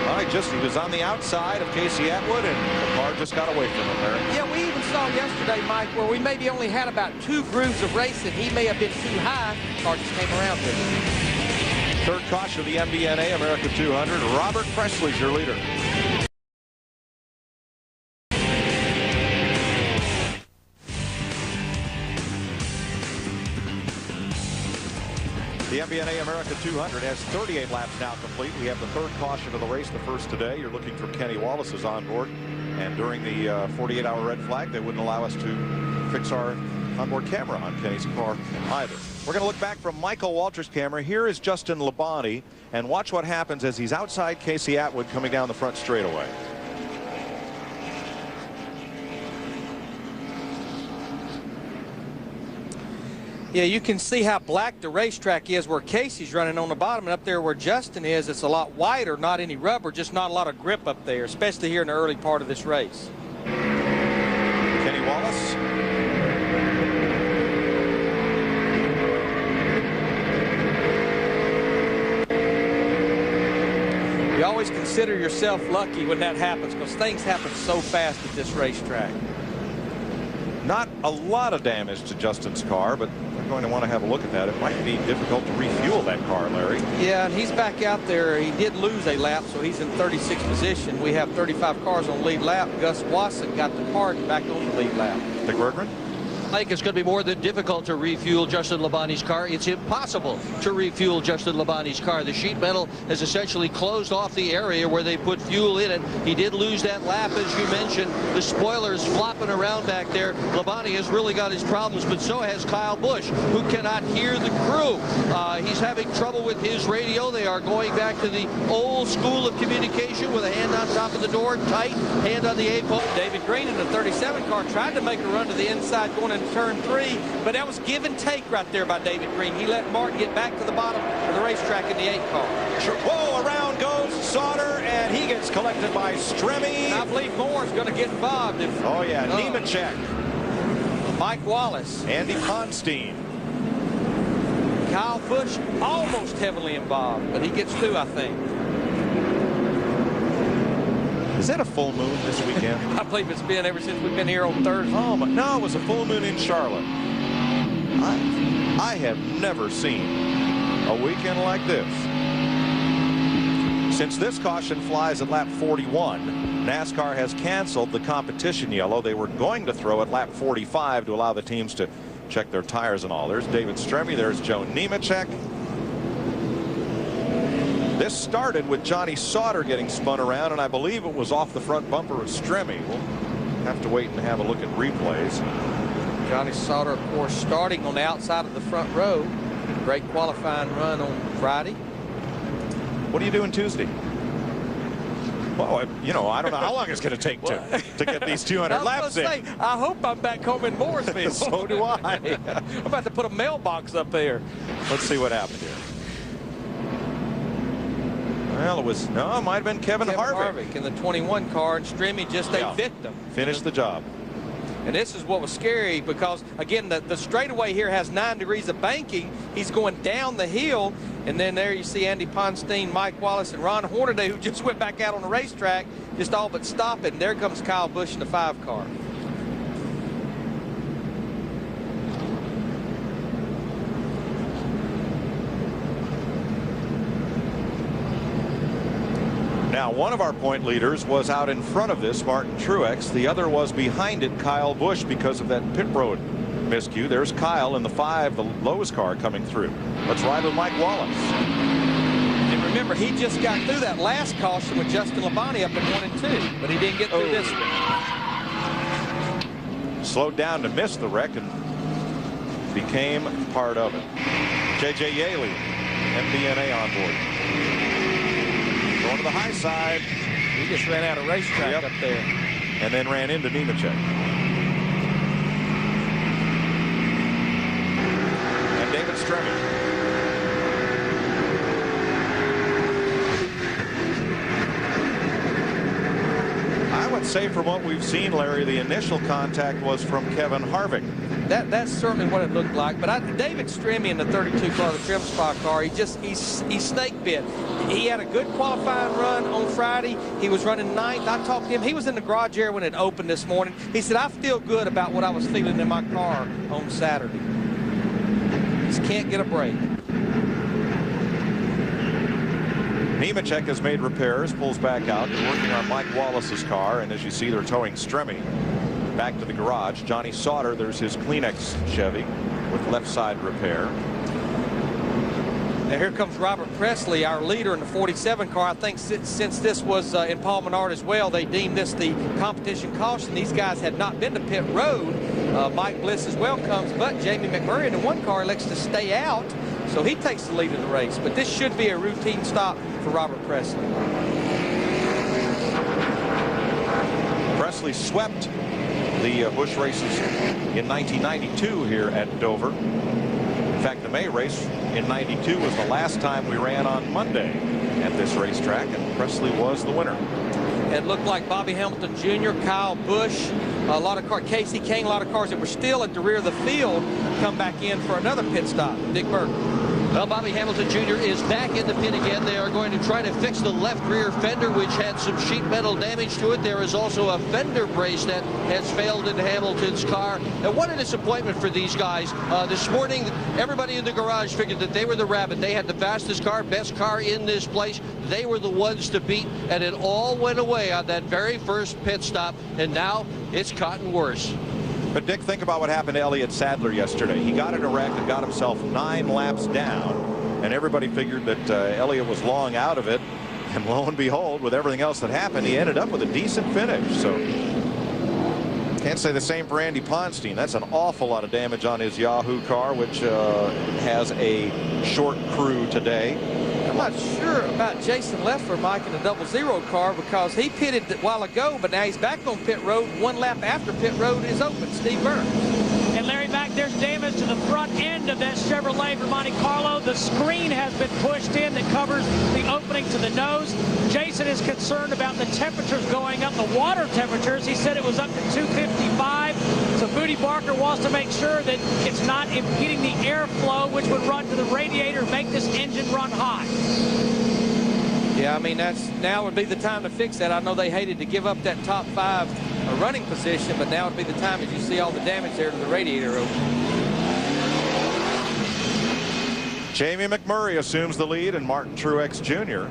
He was on the outside of Casey Atwood, and the car just got away from him there. Yeah, we even saw yesterday, Mike, where we maybe only had about 2 grooves of racing. He may have been too high. The car just came around to him. 3rd caution of the MBNA America 200. Robert Presley's your leader. The MBNA America 200 has 38 laps now complete. We have the 3rd caution of the race, the first today. You're looking for Kenny Wallace's onboard. And during the 48-hour red flag, they wouldn't allow us to fix our onboard camera on Kenny's car either. We're going to look back from Michael Waltrip's camera. Here is Justin Labonte, and watch what happens as he's outside Casey Atwood coming down the front straightaway. Yeah, you can see how black the racetrack is where Casey's running on the bottom, and up there where Justin is, it's a lot wider, not any rubber, just not a lot of grip up there, especially here in the early part of this race. Kenny Wallace. You always consider yourself lucky when that happens, because things happen so fast at this racetrack. Not a lot of damage to Justin's car, but we're going to want to have a look at that. It might be difficult to refuel that car, Larry. Yeah, and he's back out there. He did lose a lap, so he's in 36th position. We have 35 cars on lead lap. Gus Wasson got the part back on the lead lap. Dick Bergman? I think it's going to be more than difficult to refuel Justin Labonte's car. It's impossible to refuel Justin Labonte's car. The sheet metal has essentially closed off the area where they put fuel in it. He did lose that lap, as you mentioned. The spoiler's flopping around back there. Labonte has really got his problems, but so has Kyle Busch, who cannot hear the crew. He's having trouble with his radio. They are going back to the old school of communication with a hand on top of the door, tight, hand on the A-pole. David Green in the 37 car tried to make a run to the inside going into turn 3, but that was give and take right there by David Green. He let Martin get back to the bottom of the racetrack in the 8 car. Whoa, around goes Sauter, and he gets collected by Stremme. And I believe Moore's going to get involved. Oh, yeah, Nemechek. Mike Wallace. Andy Ponstein. Kyle Busch almost heavily involved, but he gets 2, I think. Is that a full moon this weekend? I believe it's been ever since we've been here on Thursday. Oh, but no, it was a full moon in Charlotte. I have never seen a weekend like this. Since this caution flies at lap 41, NASCAR has canceled the competition yellow they were going to throw at lap 45 to allow the teams to check their tires and all. There's David Stremme. There's Joe Nemechek. This started with Johnny Sauter getting spun around, and I believe it was off the front bumper of Stremme. We'll have to wait and have a look at replays. Johnny Sauter, of course, starting on the outside of the front row. Great qualifying run on Friday. What are you doing Tuesday? Well, you know, I don't know how long it's going to take to get these 200 laps in. I hope I'm back home in Mooresville. So do I. I'm about to put a mailbox up there. Let's see what happened here. Well, it might have been Kevin Harvick in the 21 car, and Stremme just a victim. Finished the job. And this is what was scary because, again, the straightaway here has 9 degrees of banking. He's going down the hill. And then there you see Andy Ponstein, Mike Wallace, and Ron Hornaday, who just went back out on the racetrack, just all but stop it. And there comes Kyle Busch in the 5 car. Now, one of our point leaders was out in front of this, Martin Truex. The other was behind it, Kyle Busch, because of that pit road miscue. There's Kyle in the 5, the Lowe's car coming through. Let's ride with Mike Wallace. And remember, he just got through that last caution with Justin Labonte up in 1 and 2, but he didn't get through this one. Slowed down to miss the wreck and became part of it. J.J. Yaley, MDNA on board. Going to the high side. He just ran out of racetrack up there. And then ran into Nemechek. And David Stremme. I would say from what we've seen, Larry, the initial contact was from Kevin Harvick. That's certainly what it looked like. But David Stremme in the 32 car, the trim spot car, he snake bit. He had a good qualifying run on Friday. He was running 9th. I talked to him. He was in the garage area when it opened this morning. He said, I feel good about what I was feeling in my car on Saturday. Just can't get a break. Nemechek has made repairs, pulls back out. They're working on Mike Wallace's car, and as you see, they're towing Stremme back to the garage. Johnny Sauter, there's his Kleenex Chevy with left side repair. Now here comes Robert Presley, our leader in the 47 car. I think since this was in Paul Menard as well, they deemed this the competition caution. These guys had not been to pit road. Mike Bliss as well comes, but Jamie McMurray in the 1 car elects to stay out, so he takes the lead in the race. But this should be a routine stop for Robert Presley. Presley swept the Busch races in 1992 here at Dover. In fact, the May race in 92 was the last time we ran on Monday at this racetrack, and Presley was the winner. It looked like Bobby Hamilton Jr., Kyle Busch, a lot of cars, Casey Kane, a lot of cars that were still at the rear of the field come back in for another pit stop. Dick Burke. Well, Bobby Hamilton Jr. is back in the pit again. They are going to try to fix the left rear fender, which had some sheet metal damage to it. There is also a fender brace that has failed in Hamilton's car. And what a disappointment for these guys. This morning, everybody in the garage figured that they were the rabbit. They had the fastest car, best car in this place. They were the ones to beat, and it all went away on that very first pit stop. And now it's gotten worse. But, Dick, think about what happened to Elliott Sadler yesterday. He got in a wreck and got himself 9 laps down, and everybody figured that Elliott was long out of it. And lo and behold, with everything else that happened, he ended up with a decent finish. So, can't say the same for Andy Ponstein. That's an awful lot of damage on his Yahoo car, which has a short crew today. I'm not sure about Jason Leffler, Mike, in the 00 car, because he pitted a while ago, but now he's back on pit road 1 lap after pit road is open. Steve Burns. And Larry, back there's damage to the front end of that Chevrolet for Monte Carlo. The screen has been pushed in that covers the opening to the nose. Jason is concerned about the temperatures going up, the water temperatures. He said it was up to 255. So Booty Barker wants to make sure that it's not impeding the airflow, which would run to the radiator and make this engine run hot. Yeah, I mean, now would be the time to fix that. I know they hated to give up that top 5 running position, but now would be the time as you see all the damage there to the radiator open. Jamie McMurray assumes the lead, and Martin Truex Jr.,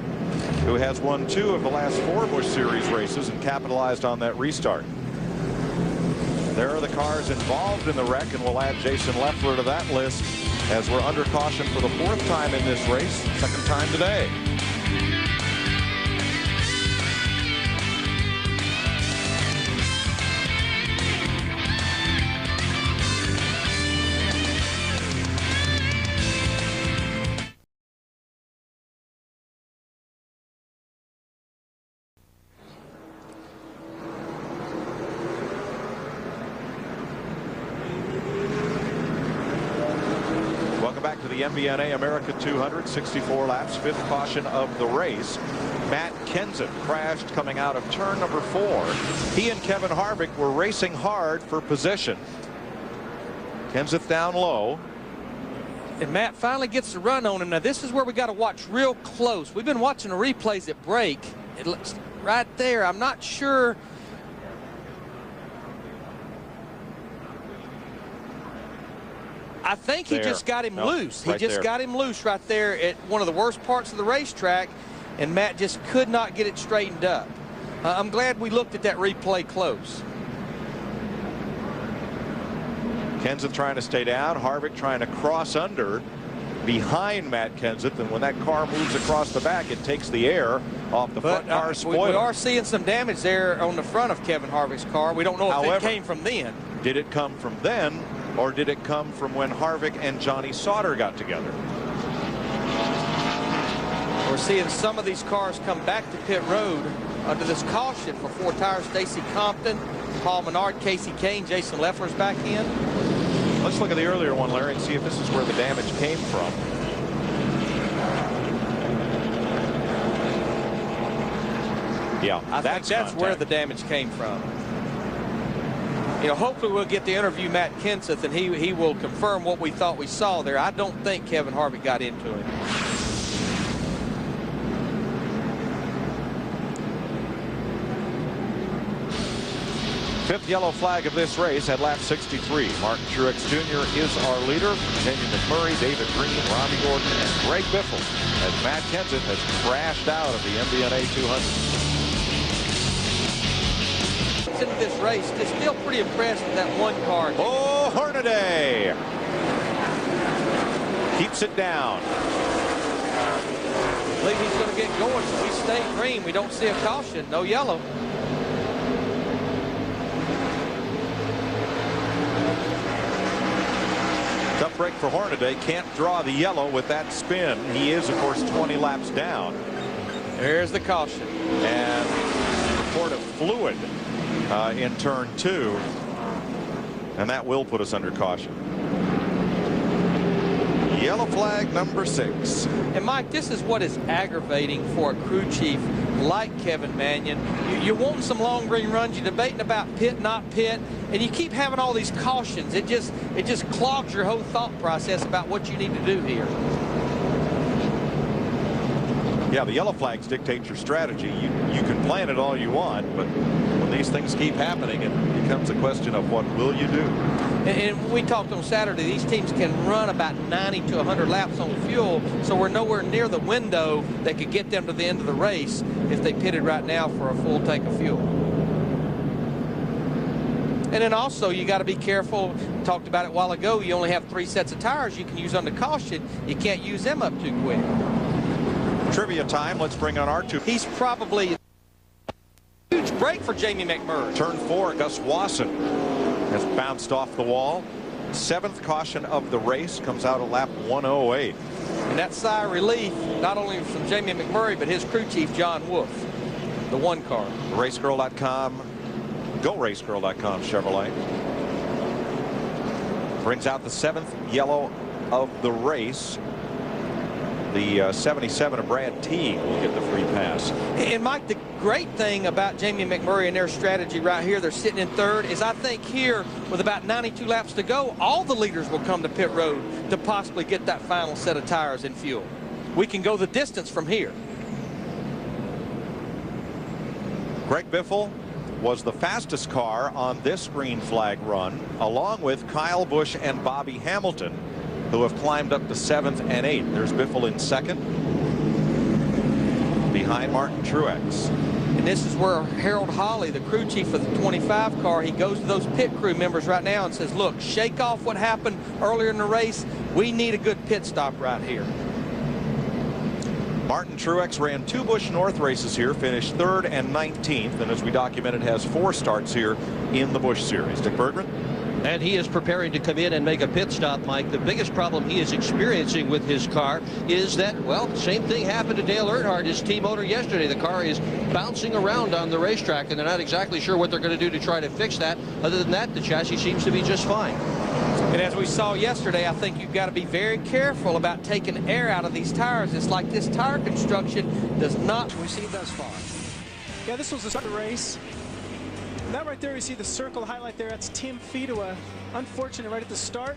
who has won 2 of the last 4 Busch Series races and capitalized on that restart. There are the cars involved in the wreck, and we'll add Jason Leffler to that list as we're under caution for the 4th time in this race, 2nd time today. the MBNA America 200, 64 laps, 5th caution of the race. Matt Kenseth crashed coming out of turn number 4. He and Kevin Harvick were racing hard for position. Kenseth down low. And Matt finally gets the run on him. Now this is where we got to watch real close. We've been watching the replays at break. It looks right there. I'm not sure. I think he just got him loose. He just got him loose right there at one of the worst parts of the racetrack, and Matt just could not get it straightened up. I'm glad we looked at that replay close. Kenseth trying to stay down. Harvick trying to cross under behind Matt Kenseth, and when that car moves across the back, it takes the air off the front car spoiler. We are seeing some damage there on the front of Kevin Harvick's car. We don't know if it came from then. Did it come from then, or did it come from when Harvick and Johnny Sauter got together? We're seeing some of these cars come back to pit road under this caution for 4 tires. Stacy Compton, Paul Menard, Casey Kane, Jason Leffler's back in. Let's look at the earlier one, Larry, and see if this is where the damage came from. Yeah, I think that's where the damage came from. You know, hopefully we'll get to interview Matt Kenseth, and he will confirm what we thought we saw there. I don't think Kevin Harvick got into him. Fifth yellow flag of this race at lap 63. Martin Truex Jr. is our leader. Jamie McMurray, David Green, Robbie Gordon, and Greg Biffle as Matt Kenseth has crashed out of the MBNA 200. Into this race, they're still pretty impressed with that one car. Oh, Hornaday keeps it down. I believe he's going to get going, so we stay green. We don't see a caution, no yellow. Tough break for Hornaday. Can't draw the yellow with that spin. He is, of course, 20 laps down. There's the caution. And report of fluid in turn 2. And that will put us under caution. Yellow flag number 6. And Mike, this is what is aggravating for a crew chief like Kevin Mannion. You're wanting some long green runs. You're debating about pit, not pit, and you keep having all these cautions. It just clogs your whole thought process about what you need to do here. Yeah, the yellow flags dictate your strategy. You can plan it all you want, but when these things keep happening, it becomes a question of what will you do. And we talked on Saturday, these teams can run about 90 to 100 laps on fuel, so we're nowhere near the window that could get them to the end of the race if they pitted right now for a full tank of fuel. And then also, you got to be careful. Talked about it a while ago. You only have 3 sets of tires you can use under caution. You can't use them up too quick. Trivia time. Let's bring on our 2. He's probably a huge break for Jamie McMurray. Turn 4, Gus Wasson has bounced off the wall. 7th caution of the race comes out at lap 108. And that sigh of relief, not only from Jamie McMurray, but his crew chief, John Wolf, the 1 car. RaceGirl.com, GoRaceGirl.com Chevrolet. Brings out the 7th yellow of the race. The 77 of Brad Teague will get the free pass. And Mike, the great thing about Jamie McMurray and their strategy right here, they're sitting in 3rd, is I think here with about 92 laps to go, all the leaders will come to pit road to possibly get that final set of tires and fuel. We can go the distance from here. Greg Biffle was the fastest car on this green flag run, along with Kyle Busch and Bobby Hamilton, who have climbed up to 7th and 8th. There's Biffle in 2nd, behind Martin Truex. And this is where Harold Hawley, the crew chief of the 25 car, he goes to those pit crew members right now and says, look, shake off what happened earlier in the race. We need a good pit stop right here. Martin Truex ran 2 Busch North races here, finished 3rd and 19th, and as we documented, has 4 starts here in the Busch Series. Dick Bergman. And he is preparing to come in and make a pit stop, Mike. The biggest problem he is experiencing with his car is that, well, same thing happened to Dale Earnhardt, his team owner, yesterday. The car is bouncing around on the racetrack, and they're not exactly sure what they're going to do to try to fix that. Other than that, the chassis seems to be just fine. And as we saw yesterday, I think you've got to be very careful about taking air out of these tires. It's like this tire construction does not. We've seen thus far. Yeah, this was the start of the race. That right there, you see the circle highlight there. That's Tim Fedua. Unfortunate right at the start.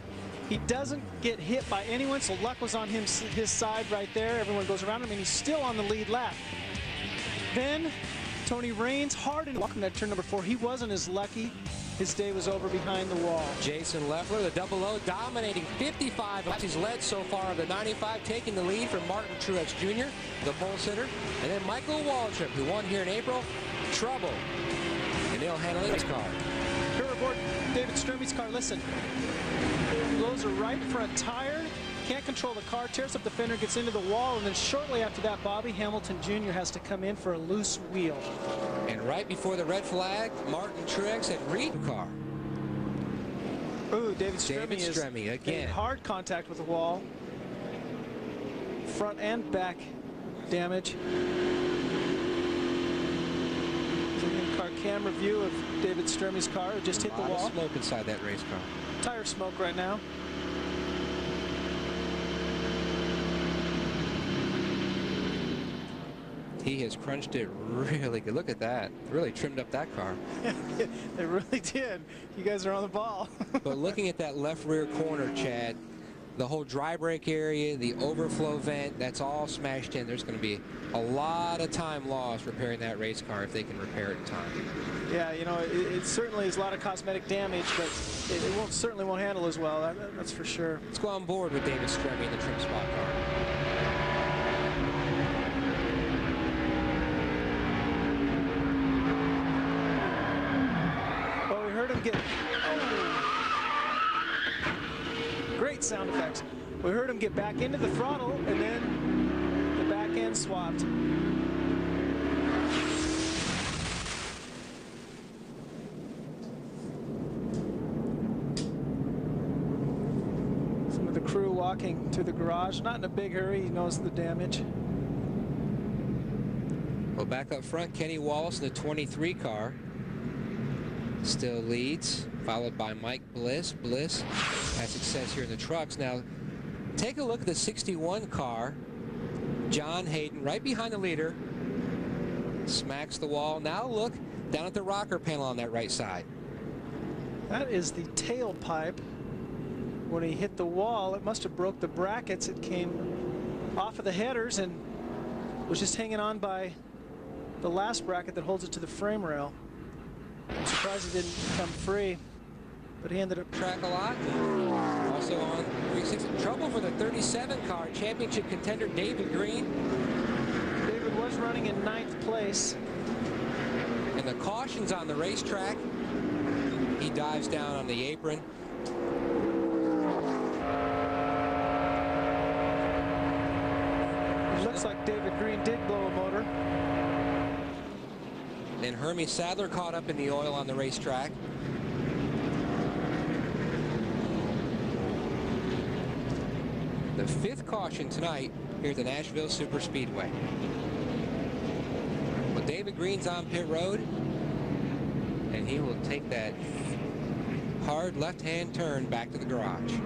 He doesn't get hit by anyone, so luck was on his side right there. Everyone goes around him, and he's still on the lead lap. Then Tony Raines, hard and walking that turn number 4. He wasn't as lucky. His day was over behind the wall. Jason Leffler, the double O, dominating 55 laps. He's led so far of the 95, taking the lead from Martin Truex Jr., the pole sitter. And then Michael Waltrip, who won here in April. Trouble in Neil Hanalina's car. Here aboard David Stremme's car. Listen, blows a right front tire. Can't control the car, tears up the fender, gets into the wall, and then shortly after that, Bobby Hamilton Jr. has to come in for a loose wheel. And right before the red flag, Martin Truex had Reed car. Ooh, David Stremme again. in hard contact with the wall. Front and back damage. In-car camera view of David Stremme's car. It just hit the wall. A lot of smoke inside that race car. Tire smoke right now. He has crunched it really good. Look at that. Really trimmed up that car. They really did. You guys are on the ball. But looking at that left rear corner, Chad, the whole dry brake area, the overflow vent, that's all smashed in. There's going to be a lot of time lost repairing that race car if they can repair it in time. Yeah, you know, it certainly is a lot of cosmetic damage, but it certainly won't handle as well. That's for sure. Let's go on board with David Stremme in the trim spot car. Great sound effects. We heard him get back into the throttle, and then the back end swapped. Some of the crew walking to the garage, not in a big hurry. He knows the damage. Well, back up front, Kenny Wallace in the 23 car still leads, followed by Mike Bliss. Bliss has success here in the trucks. Now, take a look at the 61 car. John Hayden right behind the leader. Smacks the wall. Now look down at the rocker panel on that right side. That is the tailpipe. When he hit the wall, it must have broke the brackets. It came off of the headers and was just hanging on by the last bracket that holds it to the frame rail. I'm surprised it didn't come free, but he ended up track a lot. Also on 360, trouble for the 37 car, championship contender David Green. David was running in 9th place. And the cautions on the racetrack. He dives down on the apron. It looks like David Green did blow a motor. And Hermie Sadler caught up in the oil on the racetrack. The 5th caution tonight here at the Nashville Superspeedway. Well, David Green's on pit road, and he will take that hard left-hand turn back to the garage.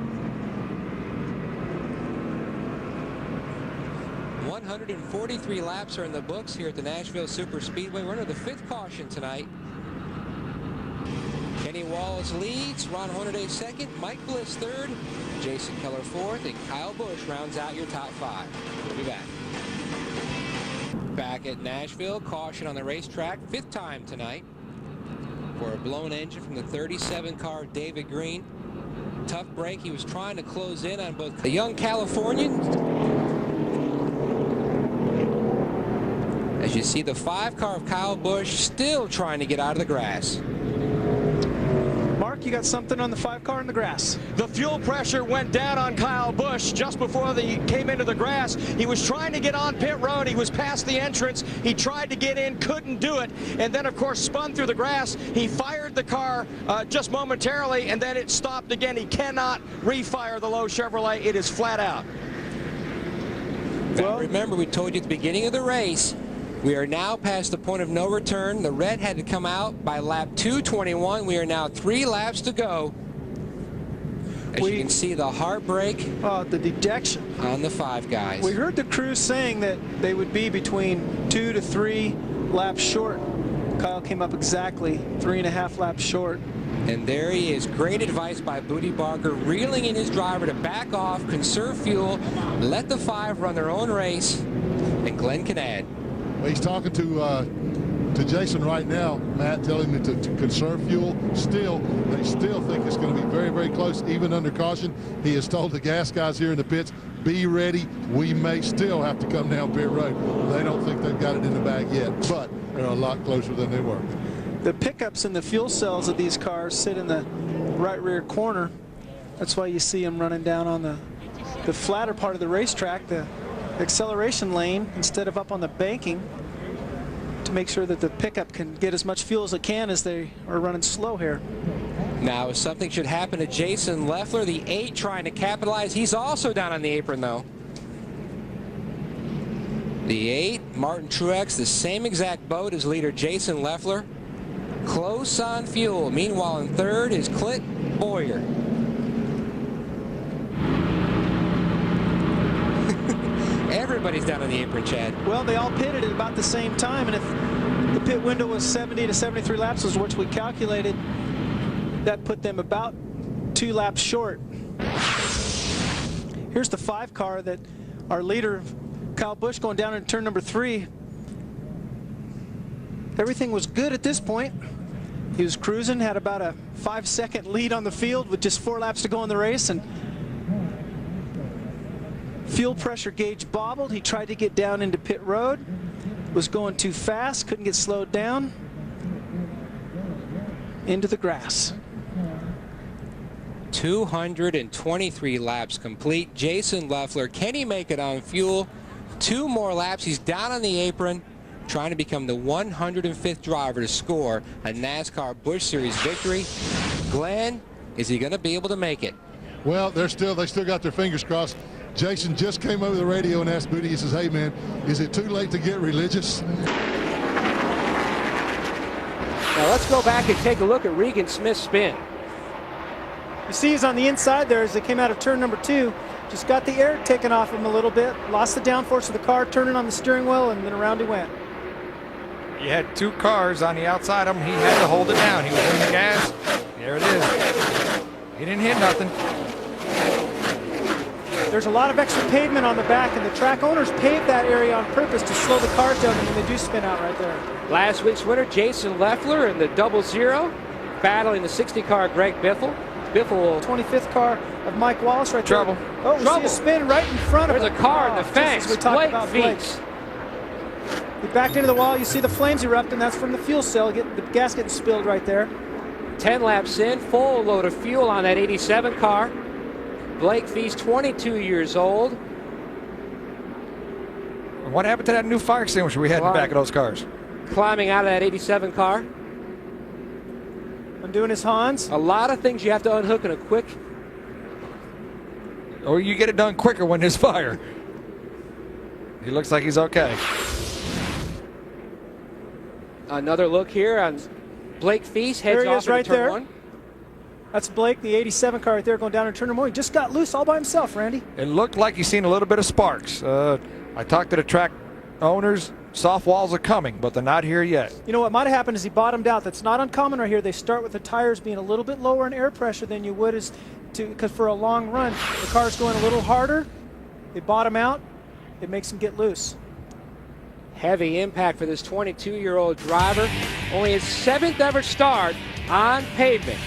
143 laps are in the books here at the Nashville Superspeedway. We're under the 5th caution tonight. Kenny Wallace leads, Ron Hornaday 2nd, Mike Bliss 3rd, Jason Keller 4th, and Kyle Busch rounds out your top 5. We'll be back. Back at Nashville, caution on the racetrack, 5th time tonight for a blown engine from the 37 car David Green. Tough break. He was trying to close in on both the young Californian. As you see the 5 car of Kyle Busch still trying to get out of the grass. Mark, you got something on the 5 car in the grass. The fuel pressure went down on Kyle Busch just before he came into the grass. He was trying to get on pit road. He was past the entrance. He tried to get in, couldn't do it. And then, of course, spun through the grass. He fired the car just momentarily, and then it stopped again. He cannot refire the low Chevrolet. It is flat out. Well, remember, we told you at the beginning of the race, we are now past the point of no return. The red had to come out by lap 221. We are now 3 laps to go. As you can see, the heartbreak. The dejection On the 5 guys. We heard the crew saying that they would be between 2 to 3 laps short. Kyle came up exactly 3.5 laps short. And there he is. Great advice by Booty Barker, reeling in his driver to back off, conserve fuel, let the 5 run their own race, and Glenn can add. Well, he's talking to Jason right now, Matt, telling him to conserve fuel. Still, they still think it's going to be very, very close, even under caution. He has told the gas guys here in the pits, be ready. We may still have to come down pit road. They don't think they've got it in the bag yet, but they're a lot closer than they were. The pickups and the fuel cells of these cars sit in the right rear corner. That's why you see them running down on the flatter part of the racetrack, the acceleration lane, instead of up on the banking, to make sure that the pickup can get as much fuel as it can as they are running slow here. Now, if something should happen to Jason Leffler, the 8 trying to capitalize. He's also down on the apron, though. The 8, Martin Truex, the same exact boat as leader Jason Leffler. Close on fuel. Meanwhile, in 3rd is Clint Boyer. Everybody's down on the apron, Chad. Well, they all pitted at about the same time, and if the pit window was 70 to 73 laps, was which we calculated, that put them about 2 laps short. Here's the 5 car that our leader, Kyle Busch, going down in turn number 3. Everything was good at this point. He was cruising, had about a 5-second lead on the field with just 4 laps to go in the race, and fuel pressure gauge bobbled. He tried to get down into pit road, was going too fast, couldn't get slowed down, into the grass. 223 laps complete. Jason Leffler, can he make it on fuel? 2 more laps. He's down on the apron, trying to become the 105th driver to score a NASCAR Busch Series victory. Glenn, is he going to be able to make it? Well, they still got their fingers crossed. Jason just came over the radio and asked Booty, he says, hey man, is it too late to get religious? Now let's go back and take a look at Regan Smith's spin. You see he's on the inside there as they came out of turn number 2. Just got the air taken off him a little bit, lost the downforce of the car, turning on the steering wheel, and then around he went. He had 2 cars on the outside of him. He had to hold it down. He was in the gas. There it is. He didn't hit nothing. There's a lot of extra pavement on the back, and the track owners paved that area on purpose to slow the cars down when they do spin out right there. Last week's winner, Jason Leffler, in the 00, battling the 60 car Greg Biffle. Biffle, 25th car of Mike Wallace right Trouble. there. Oh, we see a spin right in front of him. There's a car in the fence. We talked about Blake. He backed into the wall. You see the flames erupting. That's from the fuel cell. The gas getting spilled right there. 10 laps in, full load of fuel on that 87 car. Blake Feast, 22 years old. What happened to that new fire extinguisher we had in the back of those cars? Climbing out of that 87 car. Undoing his Hans. A lot of things you have to unhook in a quick. Or you get it done quicker when there's fire. He looks like he's okay. Another look here on Blake Feast. Heads there he off is right turn there. 1. That's Blake, the 87 car right there going down in turn number 1. He just got loose all by himself, Randy. It looked like he's seen a little bit of sparks. I talked to the track owners. Soft walls are coming, but they're not here yet. You know what might have happened is he bottomed out. That's not uncommon right here. They start with the tires being a little bit lower in air pressure than you would because for a long run, the car's going a little harder. They bottom out. It makes them get loose. Heavy impact for this 22-year-old driver. Only his 7th ever start on pavement.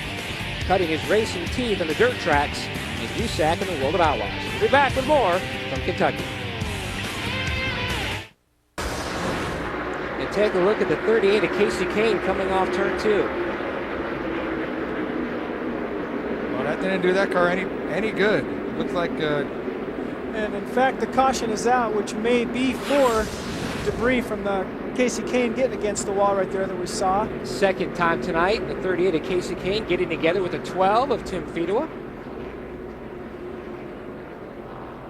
Cutting his racing teeth on the dirt tracks is USAC in the World of Outlaws. We'll be back with more from Kentucky. And take a look at the 38 of Casey Kane coming off turn 2. Well, that didn't do that car any good. It looks like... And in fact, the caution is out, which may be for debris from the Casey Kane getting against the wall right there that we saw. Second time tonight, the 38 of Casey Kane getting together with the 12 of Tim Fedua.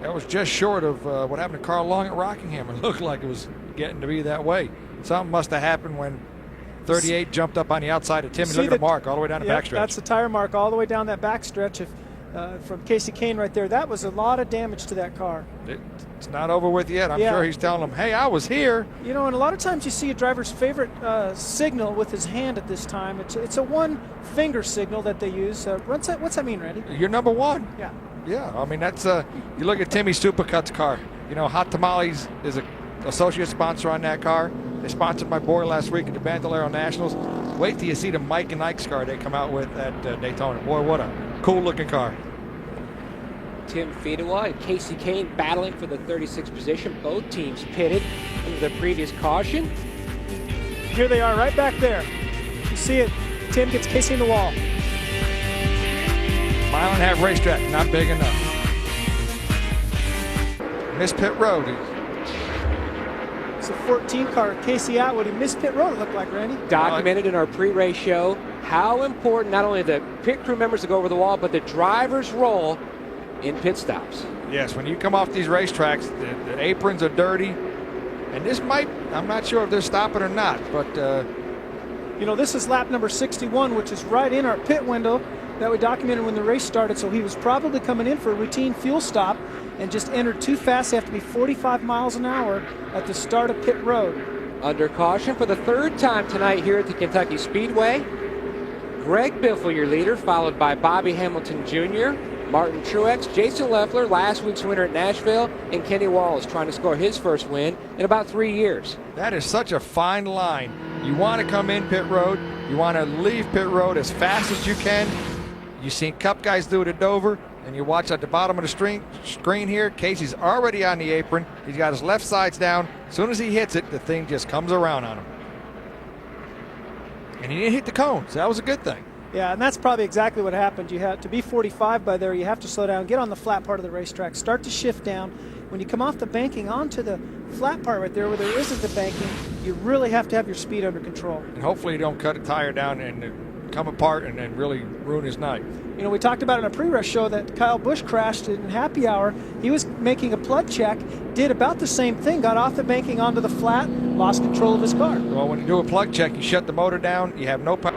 That was just short of what happened to Carl Long at Rockingham. It looked like it was getting to be that way. Something must have happened when 38 jumped up on the outside of Tim. And look at the mark all the way down the backstretch. That's the tire mark all the way down that backstretch. from Casey Kane right there. That was a lot of damage to that car. It's not over with yet. I'm sure he's telling them, hey, I was here. You know, and a lot of times you see a driver's favorite signal with his hand at this time. It's a one-finger signal that they use. What's that mean, Randy? You're number one. Yeah. Yeah, I mean, that's you look at Timmy Supercut's car. You know, Hot Tamales is an associate sponsor on that car. They sponsored my boy last week at the Bandolero Nationals. Wait till you see the Mike and Ike's car they come out with at Daytona. Boy, what a cool-looking car. Tim Fedewa and Casey Kane battling for the 36th position. Both teams pitted under the previous caution. Here they are right back there. You see it. Tim gets Casey in the wall. Mile and a half racetrack, not big enough. Missed pit road. It's a 14 car. Casey Atwood. He missed pit road, it looked like, Randy. Documented in our pre-race show how important not only the pit crew members to go over the wall, but the driver's role in pit stops. Yes, when you come off these racetracks, the aprons are dirty. And this might, I'm not sure if they're stopping or not, but... you know, this is lap number 61, which is right in our pit window that we documented when the race started, so he was probably coming in for a routine fuel stop and just entered too fast. They have to be 45 miles an hour at the start of pit road. Under caution for the third time tonight here at the Kentucky Speedway. Greg Biffle, your leader, followed by Bobby Hamilton Jr., Martin Truex, Jason Leffler, last week's winner at Nashville, and Kenny Wallace trying to score his first win in about 3 years. That is such a fine line. You want to come in pit road, you want to leave pit road as fast as you can. You've seen Cup guys do it at Dover, and you watch at the bottom of the screen here, Casey's already on the apron. He's got his left sides down. As soon as he hits it, the thing just comes around on him. And he didn't hit the cones. That was a good thing. Yeah, and that's probably exactly what happened. You had to be 45 by there. You have to slow down, get on the flat part of the racetrack, start to shift down. When you come off the banking onto the flat part right there where there isn't the banking, you really have to have your speed under control. And hopefully you don't cut a tire down and come apart and then really ruin his night. You know, we talked about in a pre-rush show that Kyle Busch crashed in happy hour. He was making a plug check, did about the same thing, got off the banking onto the flat, lost control of his car. Well, when you do a plug check, you shut the motor down, you have no power.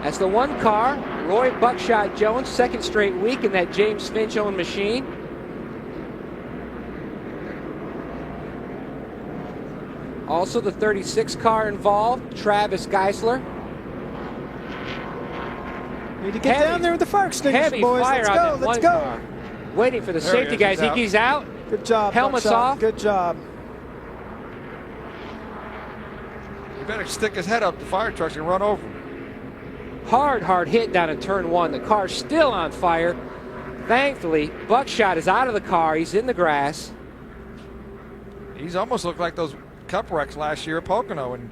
That's the one car, Roy Buckshot Jones, second straight week in that James Finch-owned machine. Also the 36 car involved, Travis Geisler. Need to get down there with the fire extinguisher, boys. Let's go, let's go. Car. Waiting for the safety guys. He's out. Good job. Helmets off. Good job. You better stick his head up the fire trucks and run over him. Hard hit down in turn one. The car's still on fire. Thankfully, Buckshot is out of the car. He's in the grass. He's almost looked like those Cup wrecks last year at Pocono, and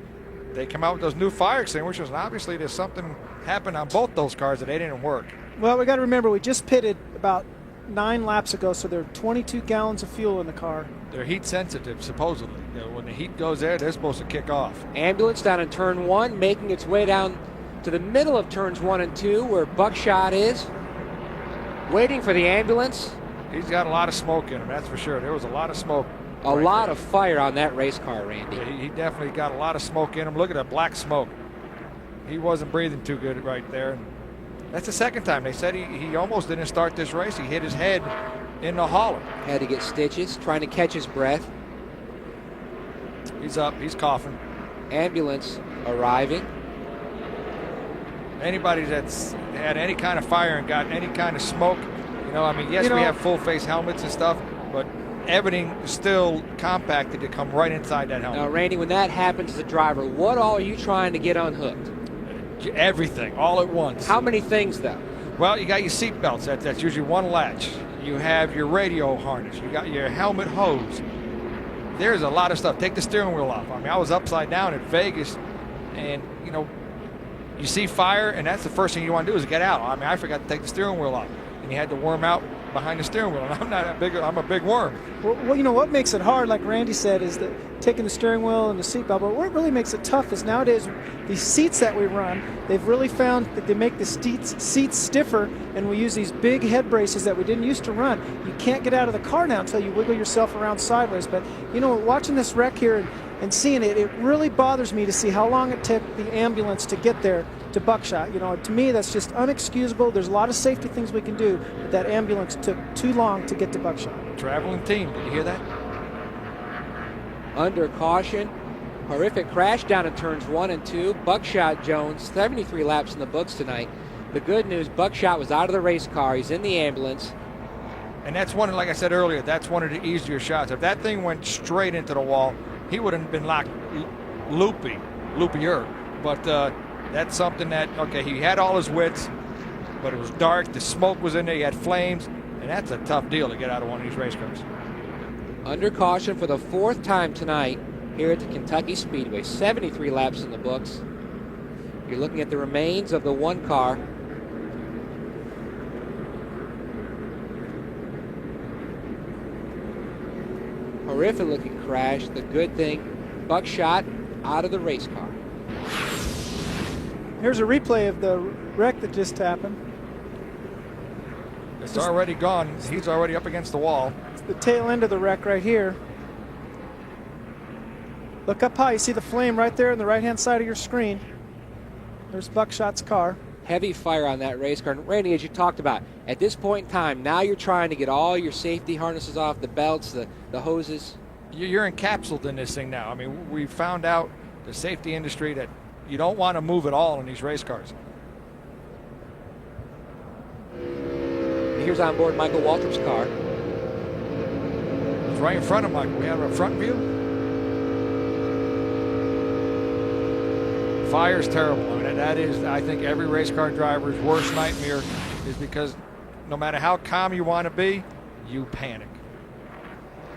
they come out with those new fire extinguishers, and obviously there's something happened on both those cars that they didn't work. Well, we got to remember, we just pitted about 9 laps ago, so there are 22 gallons of fuel in the car. They're heat sensitive, supposedly. You know, when the heat goes there, they're supposed to kick off. Ambulance down in turn one, making its way down to the middle of turns 1 and 2 where Buckshot is. Waiting for the ambulance. He's got a lot of smoke in him, that's for sure. There was a lot of smoke. A lot of fire on that race car, Randy. Yeah, he definitely got a lot of smoke in him. Look at that black smoke. He wasn't breathing too good right there. And that's the second time. They said he almost didn't start this race. He hit his head in the hauler. Had to get stitches, trying to catch his breath. He's up, he's coughing. Ambulance arriving. Anybody that's had any kind of fire and got any kind of smoke, you know, I mean, yes, we have full face helmets and stuff, but everything is still compacted to come right inside that helmet. Now, Randy, when that happens as a driver, what all are you trying to get unhooked? Everything, all at once. How many things, though? Well, you got your seat belts. That's usually one latch. You have your radio harness. You got your helmet hose. There's a lot of stuff. Take the steering wheel off. I mean, I was upside down at Vegas, and, you know, you see fire, and that's the first thing you want to do is get out. I mean, I forgot to take the steering wheel off, and you had to worm out behind the steering wheel, and I'm a big worm. Well, you know what makes it hard, like Randy said, is that taking the steering wheel and the seatbelt. But what really makes it tough is nowadays these seats that we run, they've really found that they make the seats stiffer, and we use these big head braces that we didn't used to run. You can't get out of the car now until you wiggle yourself around sideways. But you know, watching this wreck here and seeing it, it really bothers me to see how long it took the ambulance to get there to Buckshot. You know, to me, that's just unexcusable. There's a lot of safety things we can do, but that ambulance took too long to get to Buckshot. Traveling team, did you hear that? Under caution. Horrific crash down in turns 1 and 2. Buckshot Jones, 73 laps in the books tonight. The good news, Buckshot was out of the race car. He's in the ambulance. And that's one, like I said earlier, that's one of the easier shots. If that thing went straight into the wall, he would have been locked loopier. But that's something that, okay, he had all his wits, but it was dark, the smoke was in there, he had flames, and that's a tough deal to get out of one of these race cars. Under caution for the 4th time tonight here at the Kentucky Speedway. 73 laps in the books. You're looking at the remains of the 1 car. Horrific looking crash. The good thing, Buckshot out of the race car. Here's a replay of the wreck that just happened. It's already gone. He's already up against the wall. It's the tail end of the wreck right here. Look up high. You see the flame right there on the right-hand side of your screen. There's Buckshot's car. Heavy fire on that race car. And Randy, as you talked about, at this point in time, now you're trying to get all your safety harnesses off, the belts, the hoses. You're encapsulated in this thing now. I mean, we found out, the safety industry, that you don't want to move at all in these race cars. Here's on board Michael Waltrip's car. It's right in front of Michael. We have a front view. Fire's terrible. I mean, that is, I think, every race car driver's worst nightmare, is because no matter how calm you want to be, you panic.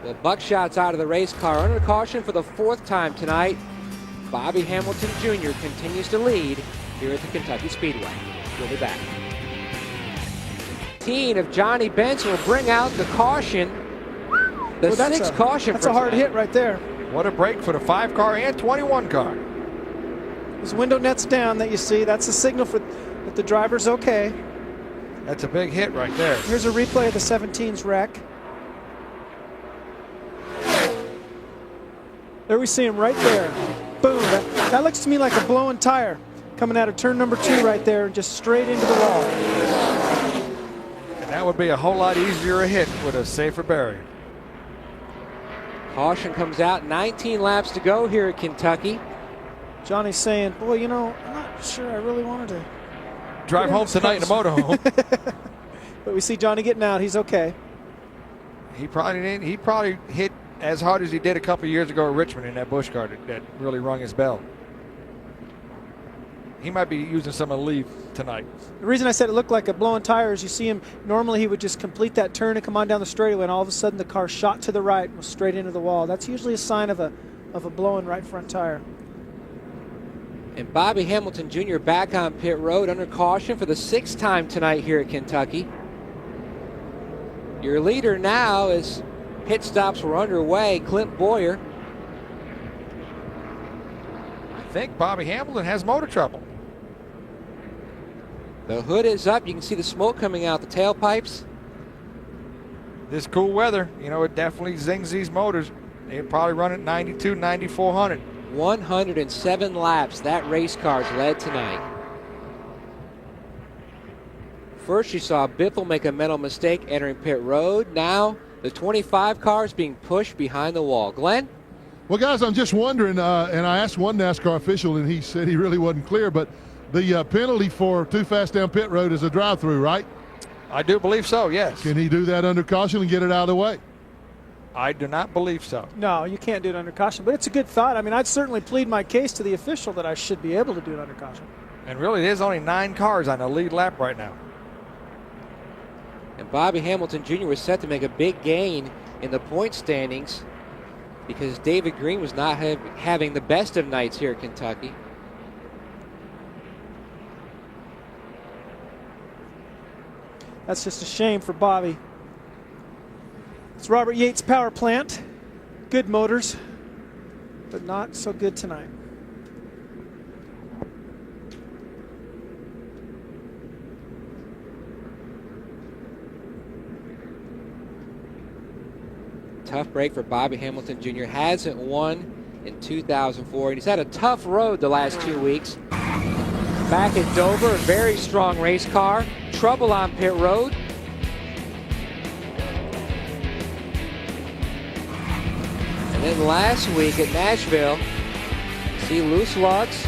Well, Buckshot's out of the race car. Under caution for the 4th time tonight. Bobby Hamilton Jr. continues to lead here at the Kentucky Speedway. We'll be back. Team of Johnny Benson will bring out the caution. The 6th caution. That's a hard hit right there. What a break for the 5 car and 21 car. His window net's down that you see. That's a signal for that the driver's okay. That's a big hit right there. Here's a replay of the 17's wreck. There we see him right there. Boom. That looks to me like a blown tire coming out of turn number 2 right there, just straight into the wall. And that would be a whole lot easier a hit with a safer barrier. Caution comes out. 19 laps to go here at Kentucky. Johnny's saying, boy, you know, I'm not sure I really wanted to drive home tonight in a motorhome. But we see Johnny getting out. He's okay. He probably hit as hard as he did a couple years ago at Richmond in that Busch car that really rung his bell. He might be using some Aleve tonight. The reason I said it looked like a blown tire is you see him, normally he would just complete that turn and come on down the straightaway, and all of a sudden the car shot to the right and was straight into the wall. That's usually a sign of a blown right front tire. And Bobby Hamilton Jr. back on pit road under caution for the 6th time tonight here at Kentucky. Your leader now, as pit stops were underway, Clint Boyer. I think Bobby Hamilton has motor trouble. The hood is up. You can see the smoke coming out the tailpipes. This cool weather, you know, it definitely zings these motors. They probably run at 92, 9400. 107 laps that race car's led tonight. First you saw Biffle make a mental mistake entering pit road. Now the 25 cars being pushed behind the wall. Glenn? Well, guys, I'm just wondering, and I asked one NASCAR official, and he said he really wasn't clear, but the penalty for too fast down pit road is a drive-through, right? I do believe so, yes. Can he do that under caution and get it out of the way? I do not believe so. No, you can't do it under caution, but it's a good thought. I mean, I'd certainly plead my case to the official that I should be able to do it under caution. And really, there's only 9 cars on the lead lap right now. And Bobby Hamilton Jr. was set to make a big gain in the point standings because David Green was not having the best of nights here at Kentucky. That's just a shame for Bobby. It's Robert Yates Power Plant. Good motors, but not so good tonight. Tough break for Bobby Hamilton Jr. Hasn't won in 2004. And he's had a tough road the last 2 weeks. Back at Dover, a very strong race car. Trouble on pit road. And then last week at Nashville, see loose lugs.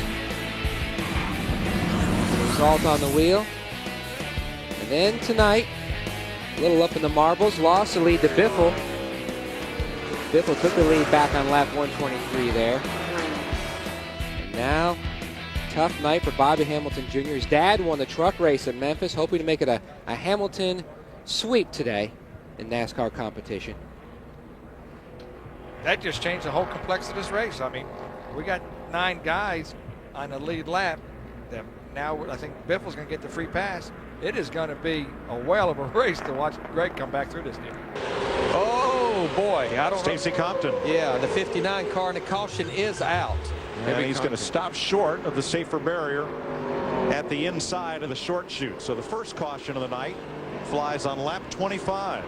Result on the wheel. And then tonight, a little up in the marbles, lost the lead to Biffle. Biffle took the lead back on lap 123 there. And now, tough night for Bobby Hamilton Jr. His dad won the truck race at Memphis, hoping to make it a Hamilton sweep today in NASCAR competition. That just changed the whole complex of this race. I mean, we got 9 guys on the lead lap. That now I think Biffle's going to get the free pass. It is going to be a whale of a race to watch Greg come back through this deal. Oh, boy. I don't Stacey Compton. Yeah, the 59 car, and the caution is out. And he's going to stop short of the safer barrier at the inside of the short chute. So the first caution of the night flies on lap 25.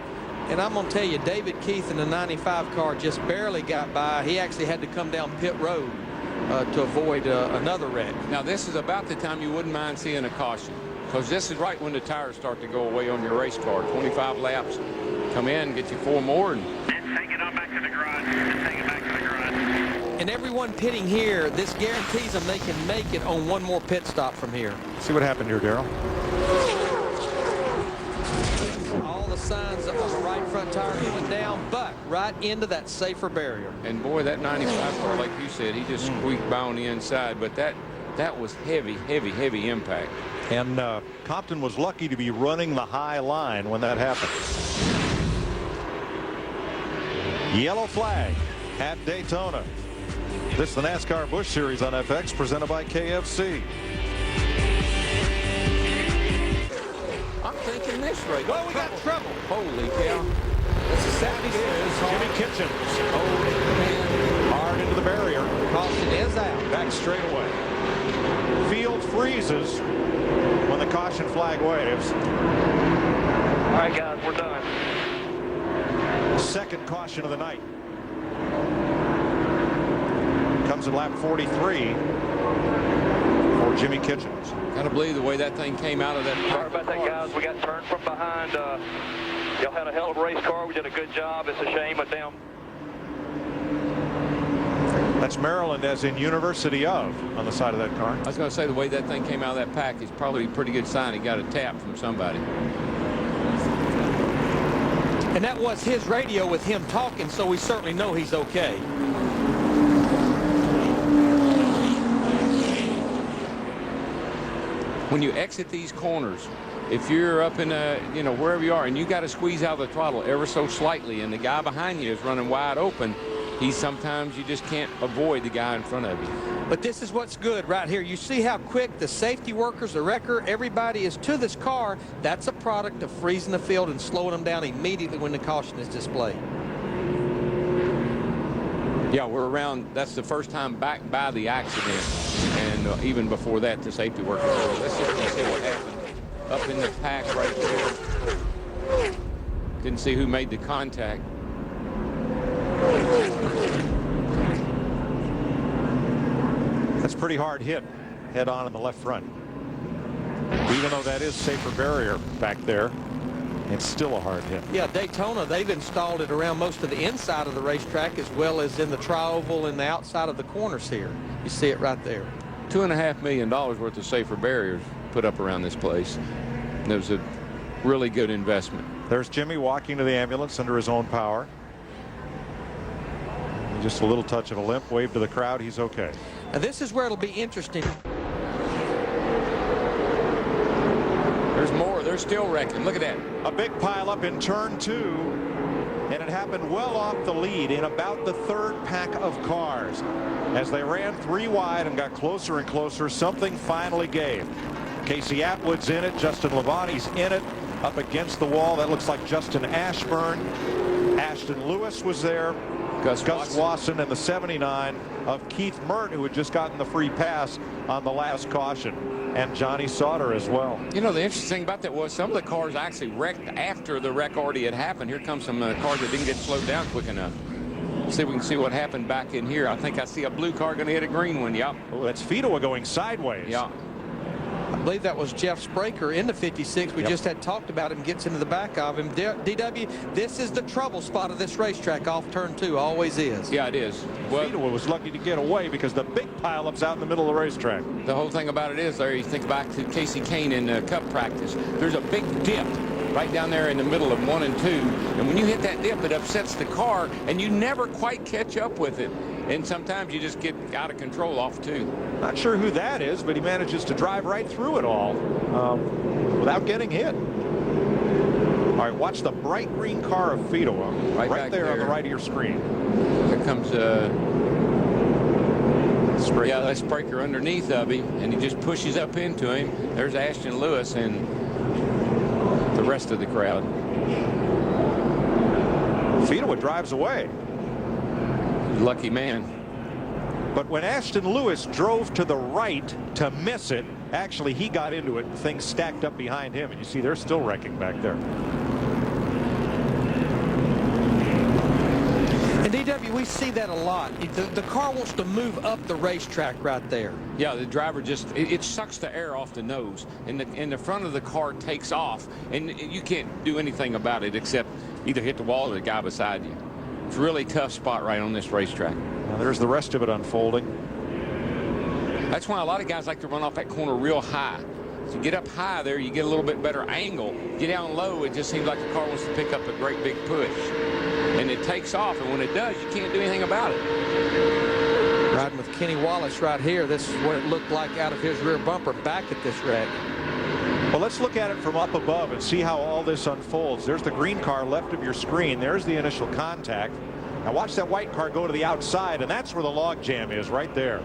And I'm going to tell you, David Keith in the 95 car just barely got by. He actually had to come down pit road to avoid another wreck. Now, this is about the time you wouldn't mind seeing a caution, because this is right when the tires start to go away on your race car. 25 laps. Come in, get you 4 more. And take it on back to the garage. Take it back to the garage. And everyone pitting here, this guarantees them they can make it on one more pit stop from here. See what happened here, Darrell. All the signs of the right front tire coming down, but right into that safer barrier. And boy, that 95 car, like you said, he just squeaked by on the inside. But that was heavy impact. And Compton was lucky to be running the high line when that happened. Yellow flag at Daytona. This is the NASCAR Busch Series on FX, presented by KFC. I'm thinking this right. Well, we got trouble. Holy cow. That's a Saturday. Jimmy Kitchens. Oh, hard into the barrier. Caution is out. Back straight away. Field freezes when the caution flag waves. All right, guys, we're done. Second caution of the night. Comes in lap 43 for Jimmy Kitchens. Gotta believe the way that thing came out of that. Sorry about that, guys. We got turned from behind. Y'all had a hell of a race car. We did a good job. It's a shame with them. That's Maryland, as in University of, on the side of that car. I was going to say the way that thing came out of that pack is probably a pretty good sign. He got a tap from somebody. And that was his radio with him talking, so we certainly know he's okay. When you exit these corners, if you're up in a, wherever you are, and you got to squeeze out the throttle ever so slightly, and the guy behind you is running wide open, sometimes you just can't avoid the guy in front of you. But this is what's good right here. You see how quick the safety workers, the wrecker, everybody is to this car. That's a product of freezing the field and slowing them down immediately when the caution is displayed. Yeah, we're around. That's the first time back by the accident, and even before that, the safety workers. So let's just see what happened up in the pack right there. Didn't see who made the contact. That's pretty hard hit head on in the left front. Even though that is safer barrier back there, it's still a hard hit. Yeah, Daytona, they've installed it around most of the inside of the racetrack as well as in the tri-oval and the outside of the corners here. You see it right there. $2.5 million worth of safer barriers put up around this place. And it was a really good investment. There's Jimmy walking to the ambulance under his own power. Just a little touch of a limp, wave to the crowd. He's okay. Now this is where it'll be interesting. There's more. They're still wrecking. Look at that. A big pile up in turn 2, and it happened well off the lead in about the third pack of cars. As they ran 3 wide and got closer and closer, something finally gave. Casey Atwood's in it. Justin Labonte's in it. Up against the wall. That looks like Justin Ashburn. Ashton Lewis was there. Gus Wasson and the 79 of Keith Mert, who had just gotten the free pass on the last caution, and Johnny Sauter as well. The interesting thing about that was some of the cars actually wrecked after the wreck already had happened. Here comes some cars that didn't get slowed down quick enough. See if we can see what happened back in here. I think I see a blue car going to hit a green one. Yep. Oh, that's Fidoa going sideways. Yeah. I believe that was Jeff Spraker in the 56. We just had talked about him, gets into the back of him. DW, this is the trouble spot of this racetrack off turn 2, always is. Yeah, it is. Well, Fidoa was lucky to get away because the big pileups out in the middle of the racetrack. The whole thing about it is, Larry, you think back to Casey Kane in Cup practice. There's a big dip right down there in the middle of 1 and 2. And when you hit that dip, it upsets the car, and you never quite catch up with it. And sometimes you just get out of control off 2. Not sure who that is, but he manages to drive right through it all without getting hit. All right, watch the bright green car of Fidoa right there on the right of your screen. Here comes yeah, that's Spraker underneath of him, and he just pushes up into him. There's Ashton Lewis and the rest of the crowd. Fidoa drives away. Lucky man. But when Ashton Lewis drove to the right to miss it, actually he got into it and things stacked up behind him, and you see they're still wrecking back there. And DW, we see that a lot. The car wants to move up the racetrack right there. Yeah, the driver just, it sucks the air off the nose, and the front of the car takes off, and you can't do anything about it except either hit the wall or the guy beside you. It's a really tough spot right on this racetrack. Now there's the rest of it unfolding. That's why a lot of guys like to run off that corner real high. So you get up high there, you get a little bit better angle. Get down low, it just seems like the car wants to pick up a great big push. And it takes off, and when it does, you can't do anything about it. Riding with Kenny Wallace right here. This is what it looked like out of his rear bumper back at this wreck. Well, let's look at it from up above and see how all this unfolds. There's the green car left of your screen. There's the initial contact. Now watch that white car go to the outside, and that's where the log jam is, right there.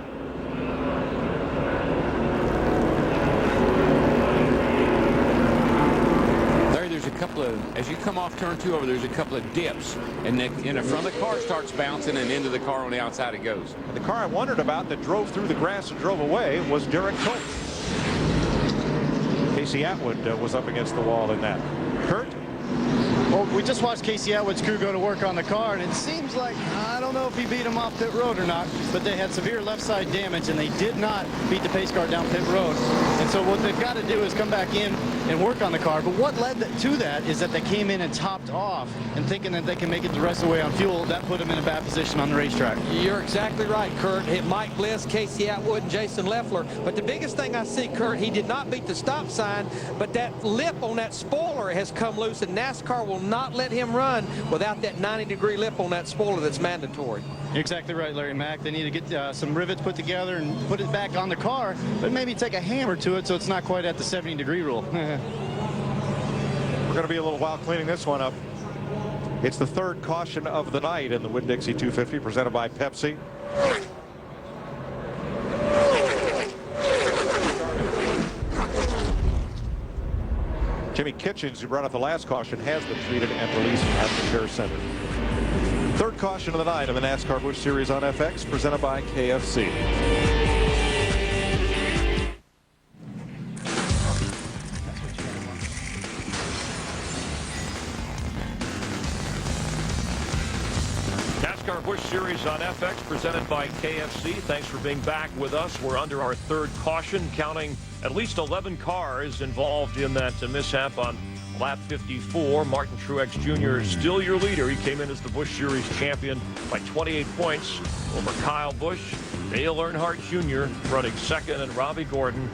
There's a couple of, as you come off turn 2 over, there's a couple of dips, and in the front of the car starts bouncing, and into the car on the outside it goes. And the car I wondered about that drove through the grass and drove away was Derek Cope. Casey Atwood was up against the wall in that. Kurt? Well, we just watched Casey Atwood's crew go to work on the car, and it seems like, I don't know if he beat him off pit road or not, but they had severe left side damage, and they did not beat the pace car down pit road. And so what they've got to do is come back in and work on the car. But what led to that is that they came in and topped off, and thinking that they can make it the rest of the way on fuel, that put them in a bad position on the racetrack. You're exactly right, Kurt. Hit Mike Bliss, Casey Atwood, and Jason Leffler. But the biggest thing I see, Kurt, he did not beat the stop sign, but that lip on that spoiler has come loose, and NASCAR will not let him run without that 90-degree lip on that spoiler that's mandatory. You're exactly right, Larry Mack. They need to get some rivets put together and put it back on the car, but maybe take a hammer to it so it's not quite at the 70-degree rule. We're going to be a little while cleaning this one up. It's the third caution of the night in the Winn-Dixie 250 presented by Pepsi. Jimmy Kitchens, who brought out the last caution, has been treated and released at the Care Center. Third caution of the night of the NASCAR Busch Series on FX, presented by KFC. NASCAR Busch Series on FX, presented by KFC. Thanks for being back with us. We're under our third caution, counting at least 11 cars involved in that mishap on lap 54. Martin Truex Jr. still your leader. He came in as the Busch Series champion by 28 points over Kyle Busch. Dale Earnhardt Jr. running second, and Robbie Gordon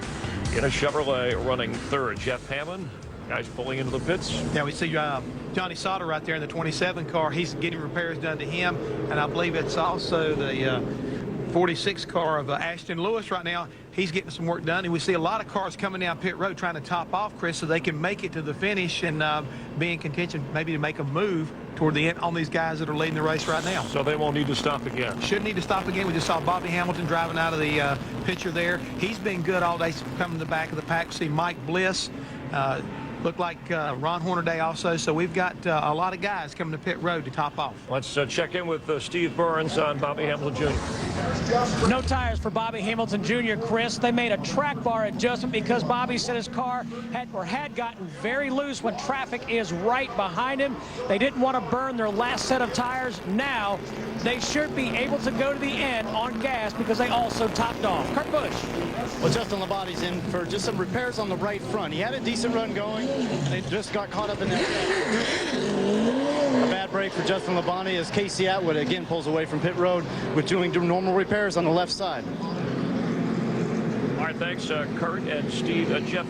in a Chevrolet running third. Jeff Hammond, guys pulling into the pits. Yeah, we see Johnny Sauter right there in the 27 car. He's getting repairs done to him, and I believe it's also the 46 car of Ashton Lewis right now. He's getting some work done, and we see a lot of cars coming down pit road trying to top off, Chris, so they can make it to the finish and be in contention maybe to make a move toward the end on these guys that are leading the race right now. So they won't need to stop again. Shouldn't need to stop again. We just saw Bobby Hamilton driving out of the picture there. He's been good all day, coming to the back of the pack. See Mike Bliss Looked like Ron Hornaday also. So we've got a lot of guys coming to pit road to top off. Let's check in with Steve Burns on Bobby Hamilton Jr. No tires for Bobby Hamilton Jr., Chris. They made a track bar adjustment because Bobby said his car had gotten very loose when traffic is right behind him. They didn't want to burn their last set of tires. Now they should be able to go to the end on gas because they also topped off. Kurt Busch. Well, Justin Labonte's in for just some repairs on the right front. He had a decent run going. They just got caught up in that. A bad break for Justin Labonte as Casey Atwood again pulls away from pit road with doing normal repairs on the left side. All right, thanks, Kurt and Steve. Jeff,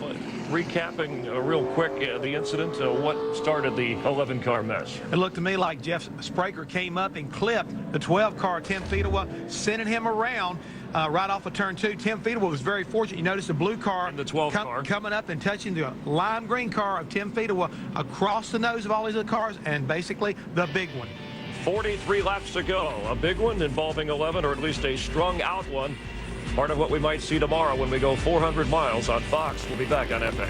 recapping real quick the incident, what started the 11-car mess? It looked to me like Jeff Spraker came up and clipped the 12 car, Tim Fedewa, sending him around right off of turn 2. Tim Fedewa was very fortunate. You notice the blue car, the 12 car coming up and touching the lime green car of Tim Fedewa across the nose of all these other cars, and basically the big one. 43 laps to go. A big one involving 11, or at least a strung out one. Part of what we might see tomorrow when we go 400 miles on Fox. We'll be back on FX.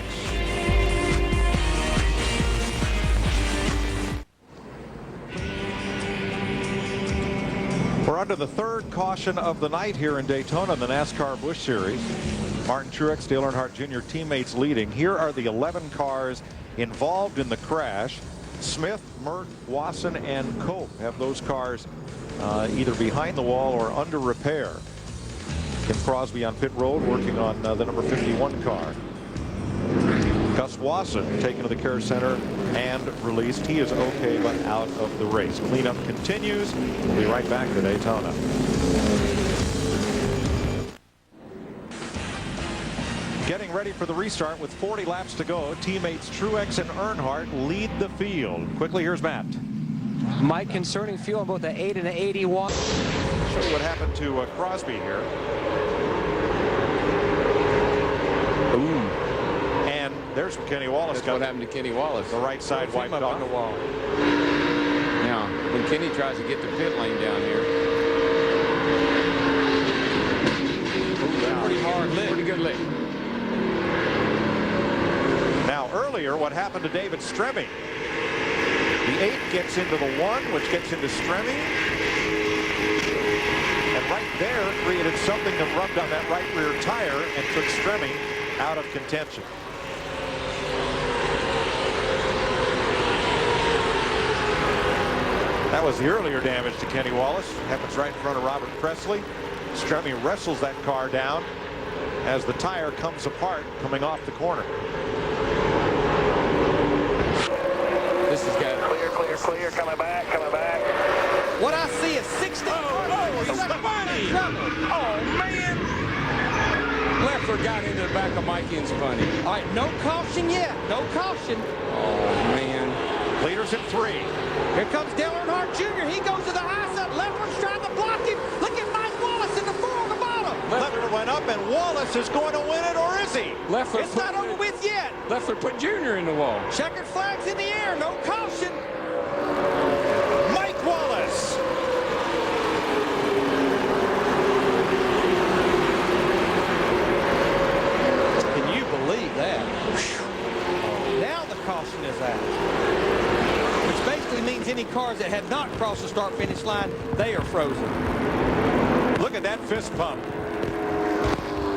We're under the third caution of the night here in Daytona in the NASCAR Busch Series. Martin Truex, Dale Earnhardt Jr. teammates leading. Here are the 11 cars involved in the crash. Smith, Mert, Wasson, and Cope have those cars either behind the wall or under repair. Kim Crosby on pit road working on the number 51 car. Gus Wasson taken to the care center and released. He is okay but out of the race. Cleanup continues. We'll be right back to Daytona. Getting ready for the restart with 40 laps to go. Teammates Truex and Earnhardt lead the field. Quickly, here's Matt. Mike, concerning fuel on both the 8 and the 81. Show you what happened to Crosby here. Ooh. And there's Kenny Wallace. That's what happened to Kenny Wallace. The right side wiped off on the wall. Now, when Kenny tries to get the pit lane down here. Ooh, pretty hard lick. Pretty good lick. Now, earlier, what happened to David Stremme? The 8 gets into the 1, which gets into Stremme. And right there created something that rubbed on that right rear tire and took Stremme out of contention. That was the earlier damage to Kenny Wallace. Happens right in front of Robert Presley. Stremme wrestles that car down as the tire comes apart coming off the corner. This has got Clear, coming back. What I see is 60. He's funny. Oh, man. Leffler got into the back of Mikey and Spunny. All right, no caution yet. No caution. Oh, man. Leaders at 3. Here comes Dale Earnhardt Jr. He goes to the high side. Leffler's trying to block him. Look at Mike Wallace in the 4 on the bottom. Leffler went up, and Wallace is going to win it, or is he? Leffler it's not over with yet. Leffler put Junior in the wall. Checkered flags in the air. No caution. Mike Wallace. Can you believe that? Now the caution is out. Which basically means any cars that have not crossed the start-finish line, they are frozen. Look at that fist pump.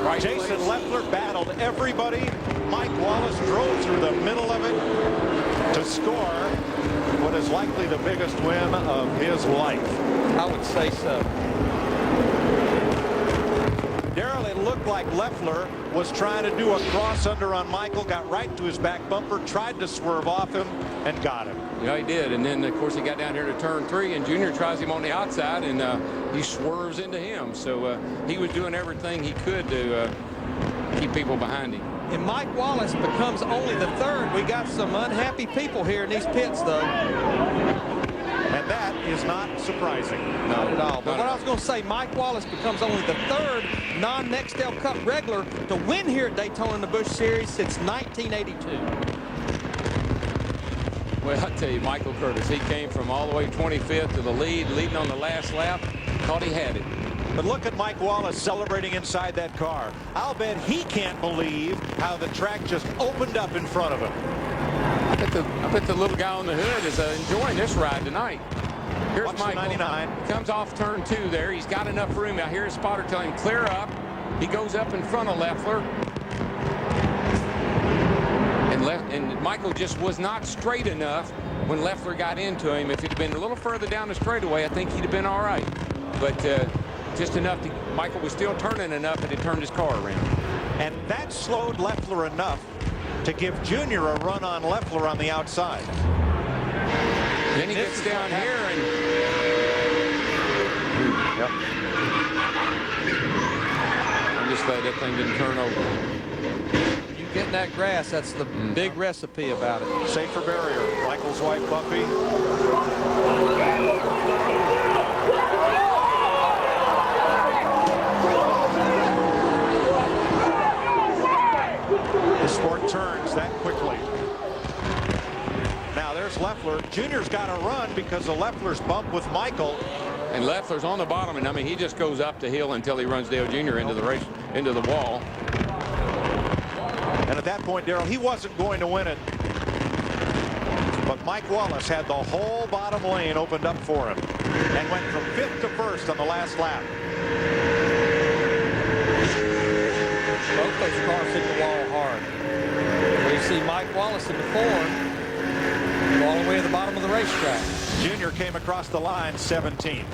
Right Jason place. Leffler battled everybody. Mike Wallace drove through the middle of it to score what is likely the biggest win of his life. I would say so. Darrell, it looked like Leffler was trying to do a cross under on Michael, got right to his back bumper, tried to swerve off him, and got him. Yeah, he did. And then, of course, he got down here to turn 3, and Junior tries him on the outside, and he swerves into him. So he was doing everything he could to keep people behind him. And Mike Wallace becomes only the 3rd. We got some unhappy people here in these pits, though. And that is not surprising. Not at all. But what I was going to say, Mike Wallace becomes only the 3rd non-Nextel Cup regular to win here at Daytona in the Busch Series since 1982. Well, I tell you, Michael Curtis, he came from all the way 25th to the lead, leading on the last lap, thought he had it. But look at Mike Wallace celebrating inside that car. I'll bet he can't believe how the track just opened up in front of him. bet the little guy on the hood is enjoying this ride tonight. Here's Watch Michael. 99. Comes off turn 2 there. He's got enough room. Now here's spotter telling him clear up. He goes up in front of Leffler. And Michael just was not straight enough when Leffler got into him. If he'd have been a little further down the straightaway, I think he'd have been all right. But just enough to, Michael was still turning enough that it turned his car around. And that slowed Leffler enough to give Junior a run on Leffler on the outside. Then he gets down here and... Yep. I'm just glad that thing didn't turn over. You get in that grass, that's the big recipe about it. Safer barrier. Michael's wife, Buffy. The sport turns that quickly. Now there's Leffler. Junior's got to run because of Leffler's bump with Michael. And Leffler's on the bottom, and I mean, he just goes up the hill until he runs Dale Jr. into the race, into the wall. And at that point, Darrell, he wasn't going to win it. But Mike Wallace had the whole bottom lane opened up for him and went from 5th to 1st on the last lap. Both those cars hit the wall hard. Well, you see Mike Wallace in the Ford all the way to the bottom of the racetrack. Junior came across the line 17th.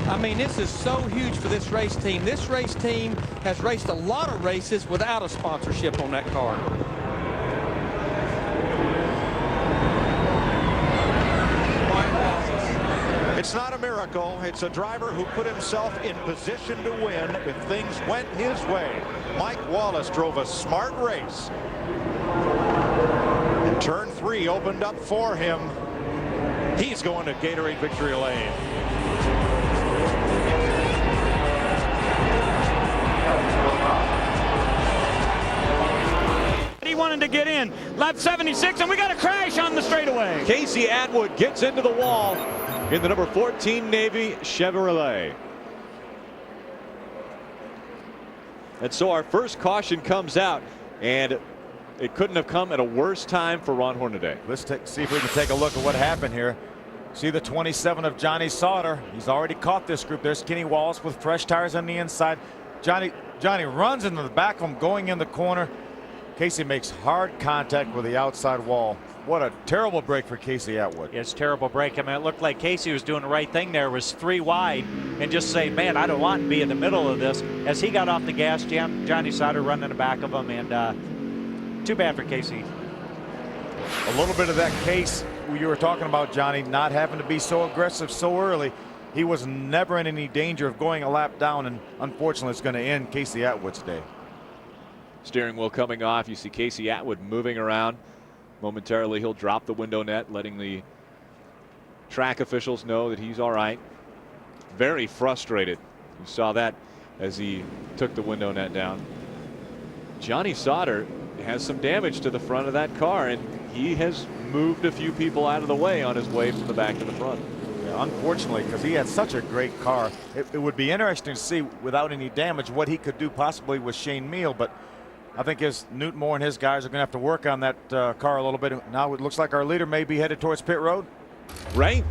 I mean, this is so huge for this race team. This race team has raced a lot of races without a sponsorship on that car. It's not a miracle. It's a driver who put himself in position to win if things went his way. Mike Wallace drove a smart race. And turn 3 opened up for him. He's going to Gatorade Victory Lane. He wanted to get in. Lap 76, and we got a crash on the straightaway. Casey Atwood gets into the wall in the number 14 Navy Chevrolet. And so our first caution comes out, and it couldn't have come at a worse time for Ron Hornaday. Let's see if we can take a look at what happened here. See the 27 of Johnny Sauter. He's already caught this group. There's Kenny Wallace with fresh tires on the inside. Johnny runs into the back of him going in the corner. Casey makes hard contact with the outside wall. What a terrible break for Casey Atwood. It's a terrible break. I mean, it looked like Casey was doing the right thing there, was 3 wide, and just say, man, I don't want to be in the middle of this. As he got off the gas, Johnny Sauter running in the back of him, and too bad for Casey. A little bit of that case you were talking about, Johnny, not having to be so aggressive so early. He was never in any danger of going a lap down, and unfortunately it's going to end Casey Atwood's day. Steering wheel coming off. You see Casey Atwood moving around. Momentarily he'll drop the window net, letting the track officials know that he's all right. Very frustrated. You saw that as he took the window net down. Johnny Sauter has some damage to the front of that car, and he has moved a few people out of the way on his way from the back to the front. Yeah, unfortunately, because he had such a great car. It would be interesting to see without any damage what he could do possibly with Shane Meal, but I think Newton Moore and his guys are going to have to work on that car a little bit. Now it looks like our leader may be headed towards pit road. Right?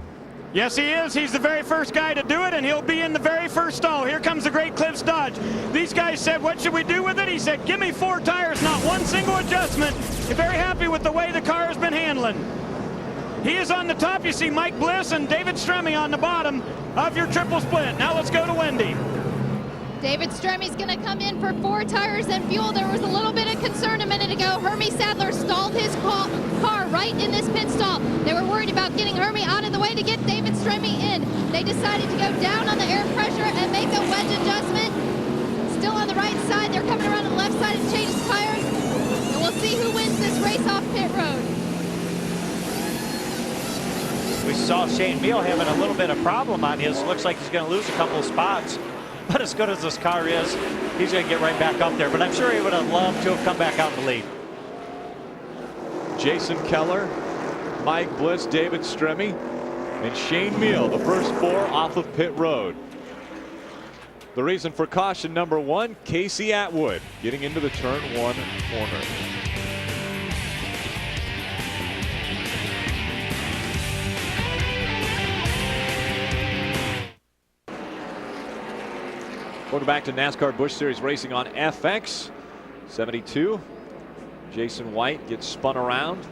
Yes, he is. He's the very first guy to do it, and he'll be in the very first stall. Here comes the Great Clips Dodge. These guys said, what should we do with it? He said, give me 4 tires, not one single adjustment. You're very happy with the way the car has been handling. He is on the top. You see Mike Bliss and David Stremme on the bottom of your triple split. Now let's go to Wendy. David Stremme's going to come in for 4 tires and fuel. There was a little bit of concern a minute ago. Hermie Sadler stalled his car right in this pit stall. They were worried about getting Hermie out of the way to get David Stremme in. They decided to go down on the air pressure and make a wedge adjustment. Still on the right side. They're coming around on the left side and change tires. And we'll see who wins this race off pit road. We saw Shane Meal having a little bit of problem on his. Looks like he's going to lose a couple of spots. But as good as this car is, he's going to get right back up there. But I'm sure he would have loved to have come back out in the lead. Jason Keller, Mike Bliss, David Stremme, and Shane Meal, the first 4 off of pit road. The reason for caution number 1, Casey Atwood getting into the turn 1 corner. Welcome back to NASCAR Busch Series racing on FX 72. Jason White gets spun around,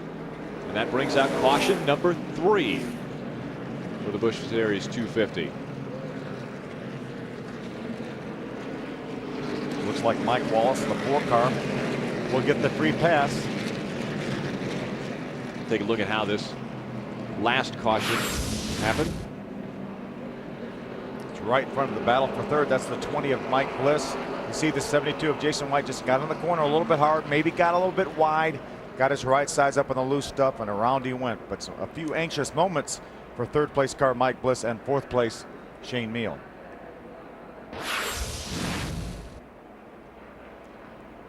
and that brings out caution number 3 for the Busch Series 250. Looks like Mike Wallace in the 4 car will get the free pass. Take a look at how this last caution happened. Right in front of the battle for third. That's the 20 of Mike Bliss. You see the 72 of Jason White just got in the corner a little bit hard, maybe got a little bit wide, got his right sides up on the loose stuff, and around he went. But a few anxious moments for third place car Mike Bliss and fourth place Shane Meal.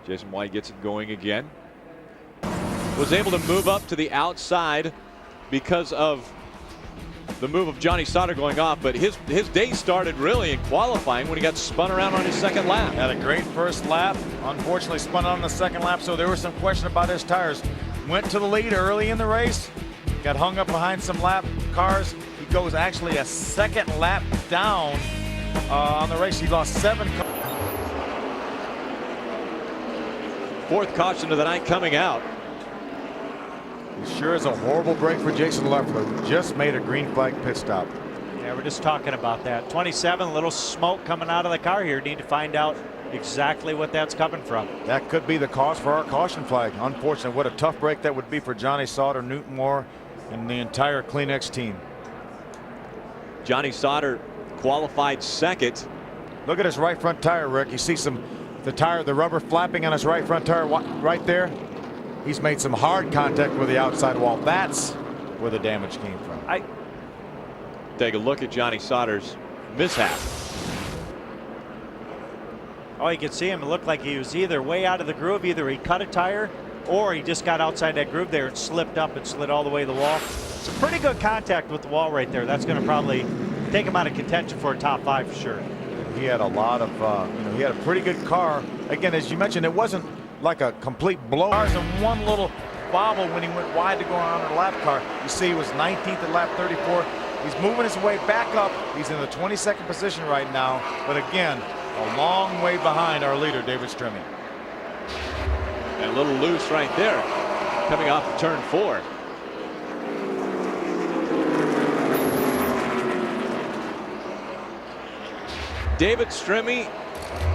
Jason White gets it going again. Was able to move up to the outside because of the move of Johnny Sauter going off, but his day started really in qualifying when he got spun around on his second lap. Had a great first lap, unfortunately spun on the second lap, so there was some question about his tires. Went to the lead early in the race, got hung up behind some lap cars. He goes actually a second lap down on the race. He lost 7 cars. Fourth caution of the night coming out. It sure is a horrible break for Jason Leffler, who just made a green flag pit stop. Yeah, we're just talking about that. 27, a little smoke coming out of the car here. Need to find out exactly what that's coming from. That could be the cause for our caution flag. Unfortunately, what a tough break that would be for Johnny Sauter, Newton Moore, and the entire Kleenex team. Johnny Sauter qualified second. Look at his right front tire, Rick. You see the rubber flapping on his right front tire right there. He's made some hard contact with the outside wall. That's where the damage came from. Take a look at Johnny Sauter's mishap. Oh, you can see him. It looked like he was either way out of the groove, either he cut a tire or he just got outside that groove there and slipped up and slid all the way to the wall. Some pretty good contact with the wall right there. That's going to probably take him out of contention for a top 5 for sure. He had a lot of, he had a pretty good car. Again, as you mentioned, it wasn't like a complete blow. And one little bobble when he went wide to go around a lap car. You see he was 19th at lap 34. He's moving his way back up. He's in the 22nd position right now. But again, a long way behind our leader, David Stremme. And a little loose right there, coming off of turn 4. David Stremme,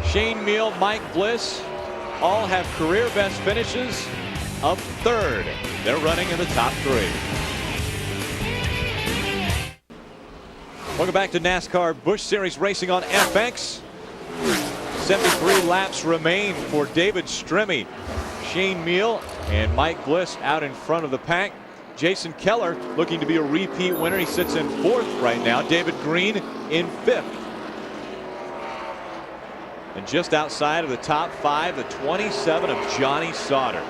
Shane Meal, Mike Bliss all have career best finishes of third. They're running in the top 3. Welcome back to NASCAR Busch Series racing on FX. 73 laps remain for David Stremme, Shane Meal, and Mike Bliss out in front of the pack. Jason Keller looking to be a repeat winner. He sits in 4th right now. David Green in 5th. And just outside of the top 5, the 27 of Johnny Sauter.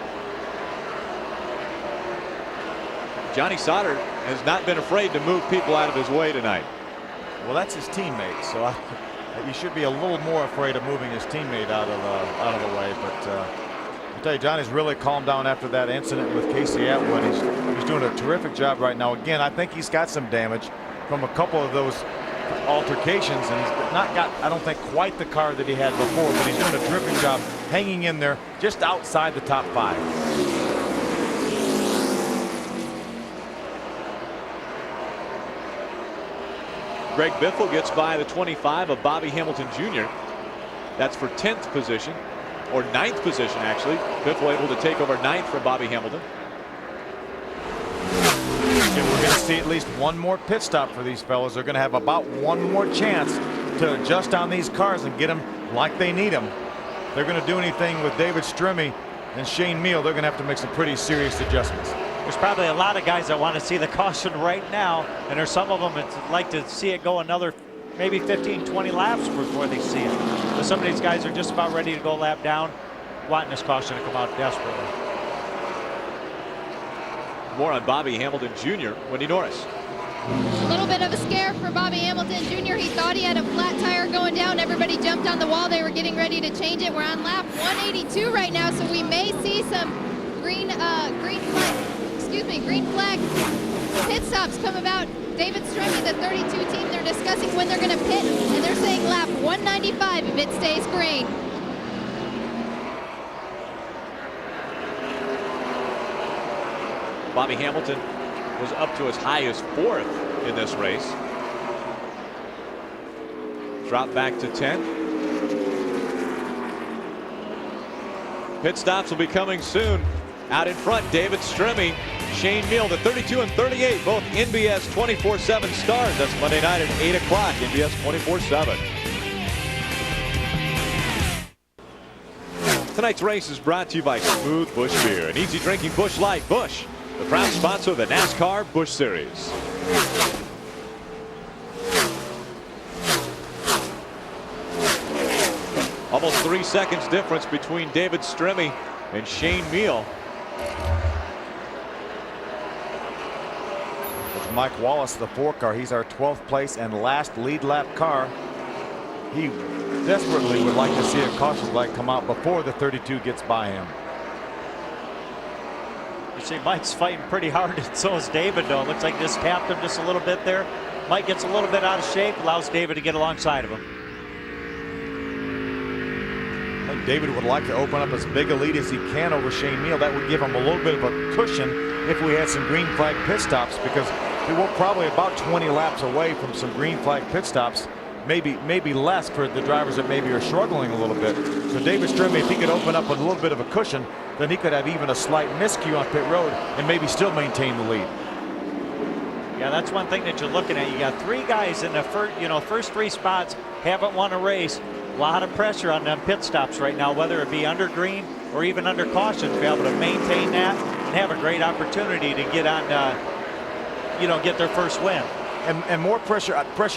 Johnny Sauter has not been afraid to move people out of his way tonight. Well, that's his teammate, so you should be a little more afraid of moving his teammate out of the way. But I tell you, Johnny's really calmed down after that incident with Casey Atwood. He's doing a terrific job right now. Again, I think he's got some damage from a couple of those altercations, and he's not got, I don't think, quite the car that he had before, but he's doing a terrific job hanging in there just outside the top 5. Greg Biffle gets by the 25 of Bobby Hamilton Jr. That's for 10th position, or 9th position actually. Biffle able to take over 9th from Bobby Hamilton. And we're going to see at least one more pit stop for these fellas. They're going to have about one more chance to adjust on these cars and get them like they need them. If they're going to do anything with David Stremme and Shane Meal, they're going to have to make some pretty serious adjustments. There's probably a lot of guys that want to see the caution right now, and there's some of them that like to see it go another maybe 15, 20 laps before they see it. But some of these guys are just about ready to go a lap down, wanting this caution to come out desperately. More on Bobby Hamilton Jr. Wendy Norris. A little bit of a scare for Bobby Hamilton Jr. He thought he had a flat tire going down. Everybody jumped on the wall. They were getting ready to change it. We're on lap 182 right now, so we may see some green flag pit stops come about. David Stremme, the 32 team, they're discussing when they're going to pit, and they're saying lap 195 if it stays green. Bobby Hamilton was up to as high as 4th in this race. Dropped back to 10. Pit stops will be coming soon. Out in front, David Stremme, Shane Meal, the 32 and 38, both NBS 24/7 stars. That's Monday night at 8 o'clock, NBS 24/7. Tonight's race is brought to you by Smooth Busch Beer, an easy drinking Busch Light. Busch, the proud sponsor of the NASCAR Busch Series. Almost 3 seconds difference between David Stremme and Shane Meal. With Mike Wallace, the 4 car, he's our 12th place and last lead lap car. He desperately would like to see a caution light come out before the 32 gets by him. You see Mike's fighting pretty hard, and so is David, though. It looks like this tapped him just a little bit there. Mike gets a little bit out of shape, allows David to get alongside of him. I think David would like to open up as big a lead as he can over Shane Meal. That would give him a little bit of a cushion if we had some green flag pit stops, because we're probably about 20 laps away from some green flag pit stops. Maybe less for the drivers that maybe are struggling a little bit. So David Stremme, if he could open up with a little bit of a cushion, then he could have even a slight miscue on pit road and maybe still maintain the lead. Yeah, that's one thing that you're looking at. You got 3 guys in the first 3 spots, haven't won a race. A lot of pressure on them pit stops right now, whether it be under green or even under caution, to be able to maintain that and have a great opportunity to get on, get their first win. And more pressure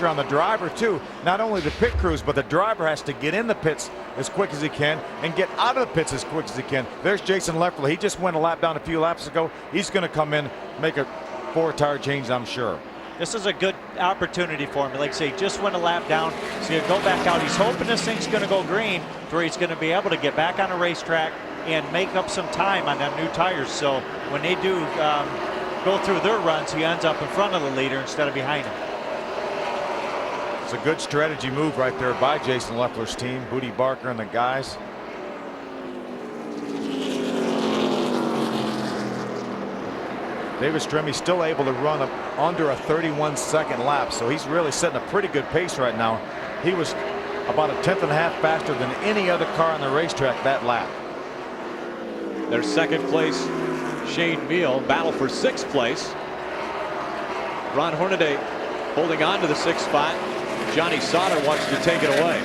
on the driver too. Not only the pit crews, but the driver has to get in the pits as quick as he can and get out of the pits as quick as he can. There's Jason Leffler. He just went a lap down a few laps ago. He's going to come in, make a 4-tire change, I'm sure. This is a good opportunity for him. Like I say, just went a lap down, so you go back out. He's hoping this thing's going to go green, where he's going to be able to get back on a racetrack and make up some time on them new tires. So when they do go through their runs, he ends up in front of the leader instead of behind him. It's a good strategy move right there by Jason Leffler's team, Booty Barker and the guys. David Stremme still able to run up under a 31-second lap, so he's really setting a pretty good pace right now. He was about 1.5 tenths faster than any other car on the racetrack that lap. Their second place, Shane Meal, battle for 6th place. Ron Hornaday holding on to the 6th spot. Johnny Sauter wants to take it away.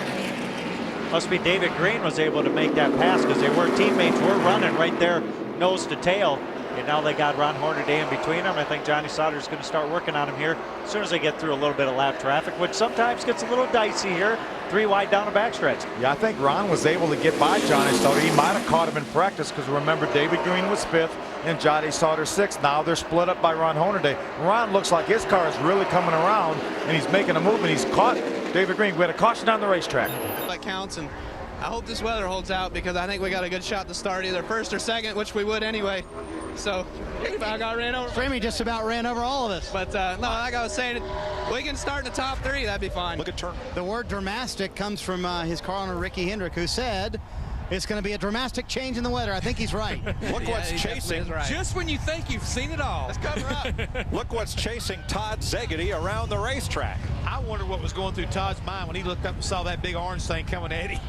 Must be David Green was able to make that pass, because they were teammates. Were running right there nose to tail, and now they got Ron Hornaday in between them. I think Johnny Sauter is going to start working on him here as soon as they get through a little bit of lap traffic, which sometimes gets a little dicey here. 3 wide down the backstretch. Yeah, I think Ron was able to get by Johnny Sauter. He might have caught him in practice, because remember, David Green was 5th and Johnny Sauter 6th. Now they're split up by Ron Hornaday. Ron looks like his car is really coming around, and he's making a move, and he's caught David Green. We had a caution on the racetrack. That counts, and I hope this weather holds out, because I think we got a good shot to start either 1st or 2nd, which we would anyway. So I got ran over. Stremme just about ran over all of us. But no, like I was saying, we can start in the top 3. That'd be fine. Look at turn. The word dramatic comes from his car owner, Ricky Hendrick, who said it's going to be a dramatic change in the weather. I think he's right. Look what's chasing. Right. Just when you think you've seen it all. Let's cover up. Look what's chasing Todd Szegedy around the racetrack. I wonder what was going through Todd's mind when he looked up and saw that big orange thing coming at him.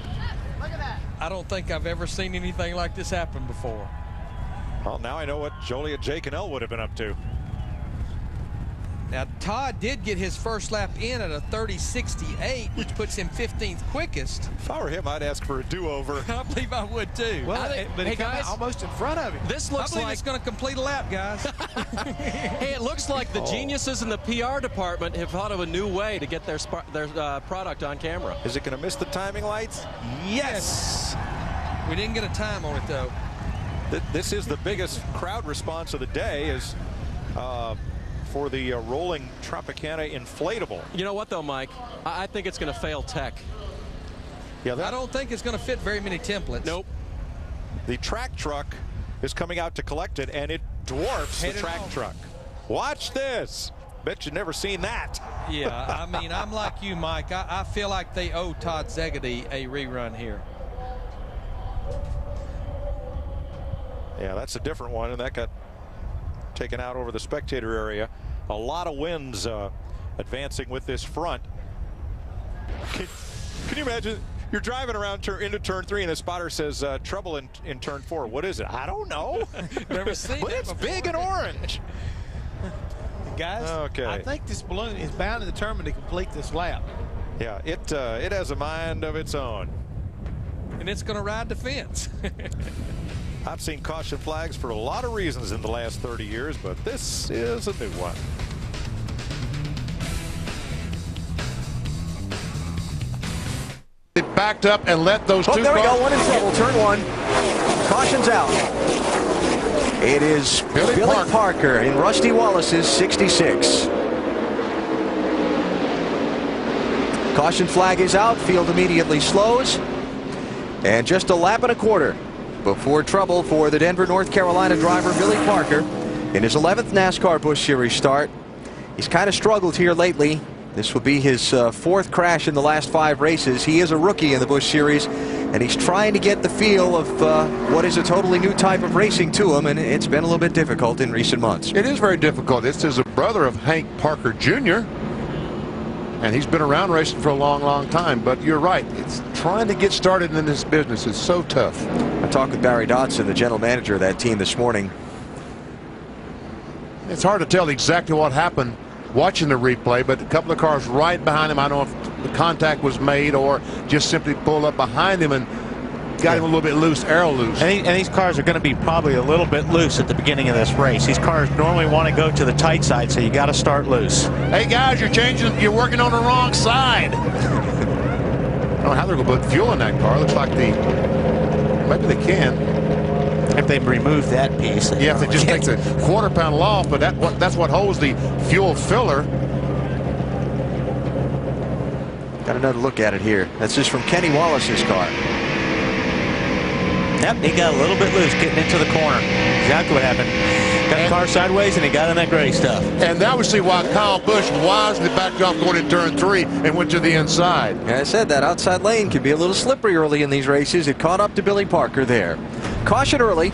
Look at that. I don't think I've ever seen anything like this happen before. Well, now I know what Joliet Jekinel would have been up to. Now, Todd did get his first lap in at a 30.68, which puts him 15th quickest. If I were him, I'd ask for a do-over. I believe I would too. Well, but hey guys, almost in front of him. This looks I believe like it's going to complete a lap, guys. Hey, it looks like the geniuses in the PR department have thought of a new way to get their product on camera. Is it going to miss the timing lights? Yes. We didn't get a time on it though. This is the biggest crowd response of the day, is for the rolling Tropicana inflatable. You know what, though, Mike? I think it's going to fail tech. Yeah, I don't think it's going to fit very many templates. Nope. The track truck is coming out to collect it, and it dwarfs the track truck. Watch this. Bet you've never seen that. Yeah, I mean, I'm like you, Mike. I feel like they owe Todd Szegedy a rerun here. Yeah, that's a different one, and that got taken out over the spectator area. A lot of winds advancing with this front. Can you imagine? You're driving around into turn 3, and the spotter says, trouble in turn 4. What is it? I don't know. Never seen but it's before. big and orange. Guys, okay. I think this balloon is bound and determined to complete this lap. Yeah, it has a mind of its own. And it's going to ride the fence. I've seen caution flags for a lot of reasons in the last 30 years, but this is a new one. It backed up and let those two there we cars. go, one in trouble, turn 1. Caution's out. It is Billy Parker in Rusty Wallace's 66. Caution flag is out, field immediately slows. And just a lap and a quarter before trouble for the Denver, North Carolina driver Billy Parker in his 11th NASCAR Busch Series start. He's kind of struggled here lately. This will be his 4th crash in the last 5 races. He is a rookie in the Busch Series, and he's trying to get the feel of what is a totally new type of racing to him, and it's been a little bit difficult in recent months. It is very difficult. This is a brother of Hank Parker Jr., and he's been around racing for a long, long time. But you're right. It's trying to get started in this business is so tough. I talked with Barry Dodson, the general manager of that team, this morning. It's hard to tell exactly what happened watching the replay, but a couple of cars right behind him, I don't know if the contact was made or just simply pulled up behind him and got him a little bit loose, arrow loose. And these cars are going to be probably a little bit loose at the beginning of this race. These cars normally want to go to the tight side, so you got to start loose. Hey guys, you're working on the wrong side. I don't know how they're going to put fuel in that car. Looks like maybe they can. If they remove that piece. Yeah, if they just take the quarter-pound off, but that's what holds the fuel filler. Got another look at it here. That's just from Kenny Wallace's car. Yep, he got a little bit loose getting into the corner. Exactly what happened. Got the car sideways, and he got in that gray stuff. And that would see why Kyle Busch wisely backed off going in turn 3 and went to the inside. As I said, that outside lane can be a little slippery early in these races. It caught up to Billy Parker there. Caution early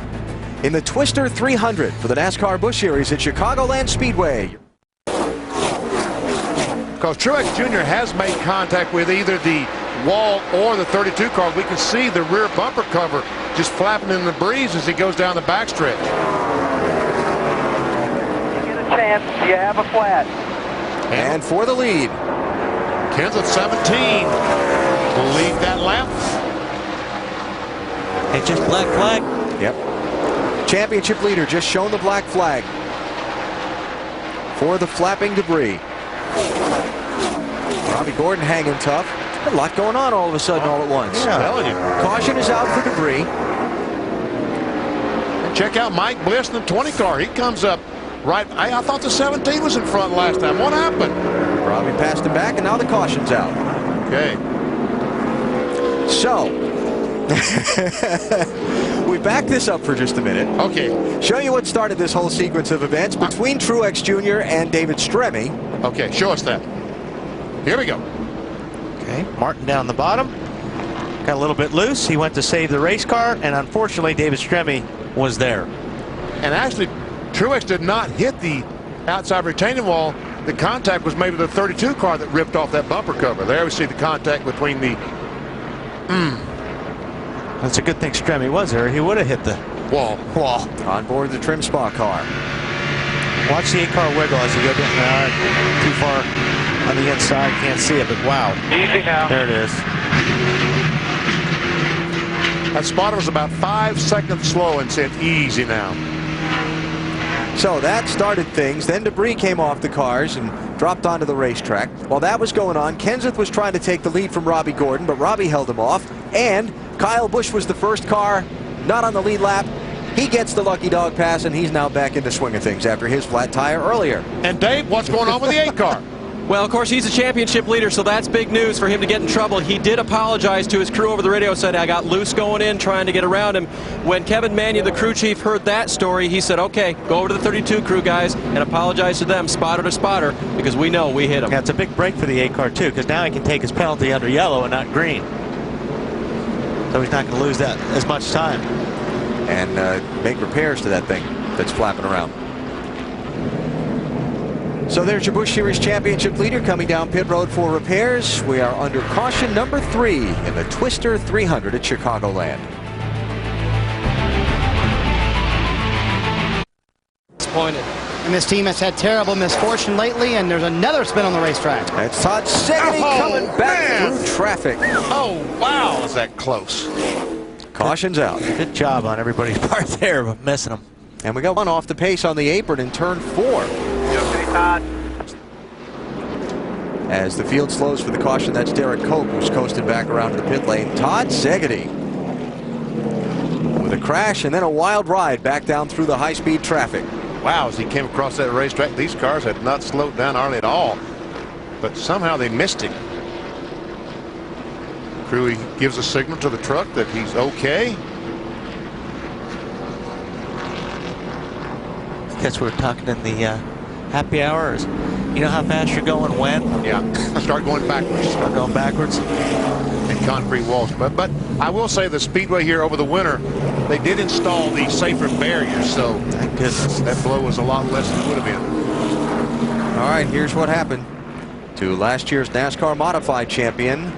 in the Twister 300 for the NASCAR Busch Series at Chicagoland Speedway. Because Truex Jr. has made contact with either the wall or the 32 car. We can see the rear bumper cover just flapping in the breeze as he goes down the backstretch. Get a chance, you have a flat. And for the lead, Kenseth 17 will lead that lap. It's just black flag. Yep. Championship leader just shown the black flag for the flapping debris. Robbie Gordon hanging tough. A lot going on all of a sudden all at once. Yeah. Caution is out for debris. And check out Mike Bliss in the 20 car. He comes up right. I thought the 17 was in front last time. What happened? Robbie passed him back, and now the caution's out. Okay. So, we back this up for just a minute. Okay. Show you what started this whole sequence of events between Truex Jr. and David Stremme. Okay, show us that. Here we go. Okay, Martin down the bottom. Got a little bit loose. He went to save the race car, and unfortunately, David Stremme was there. And actually, Truex did not hit the outside retaining wall. The contact was maybe the 32 car that ripped off that bumper cover. There we see the contact between the... That's a good thing Stremme was there. He would have hit the wall. On board the trim spa car. Watch the 8-car wiggle as you go down. Too far on the inside. Can't see it, but wow. Easy now. There it is. That spotter was about 5 seconds slow and said easy now. So that started things. Then debris came off the cars and dropped onto the racetrack. While that was going on, Kenseth was trying to take the lead from Robbie Gordon, but Robbie held him off. And Kyle Busch was the first car not on the lead lap. He gets the lucky dog pass, and he's now back in the swing of things after his flat tire earlier. And Dave, what's going on with the 8 car? Well, of course, he's a championship leader, so that's big news for him to get in trouble. He did apologize to his crew over the radio, said, I got loose going in, trying to get around him. When Kevin Mannion, the crew chief, heard that story, he said, okay, go over to the 32 crew, guys, and apologize to them, spotter to spotter, because we know we hit him. Yeah, it's a big break for the 8 car, too, because now he can take his penalty under yellow and not green. So he's not going to lose that as much time. And make repairs to that thing that's flapping around. So there's your Busch Series championship leader coming down pit road for repairs. We are under caution number 3 in the Twister 300 at Chicagoland. Disappointed. And this team has had terrible misfortune lately, and there's another spin on the racetrack. That's Todd Segedy coming back through traffic. Oh, wow. Was that close? Caution's out. Good job on everybody's part there, but missing them. And we got one off the pace on the apron in turn 4. As the field slows for the caution, that's Derek Koch, who's coasted back around to the pit lane. Todd Segedy with a crash and then a wild ride back down through the high-speed traffic. Wow, as he came across that racetrack, these cars had not slowed down hardly at all. But somehow they missed him. Crew gives a signal to the truck that he's okay. I guess we were talking in the happy hours. You know how fast you're going when? Yeah, start going backwards. Start going backwards. And concrete walls. But I will say the speedway here over the winter, they did install the safer barriers, so thank goodness that blow was a lot less than it would have been. All right, here's what happened to last year's NASCAR Modified champion.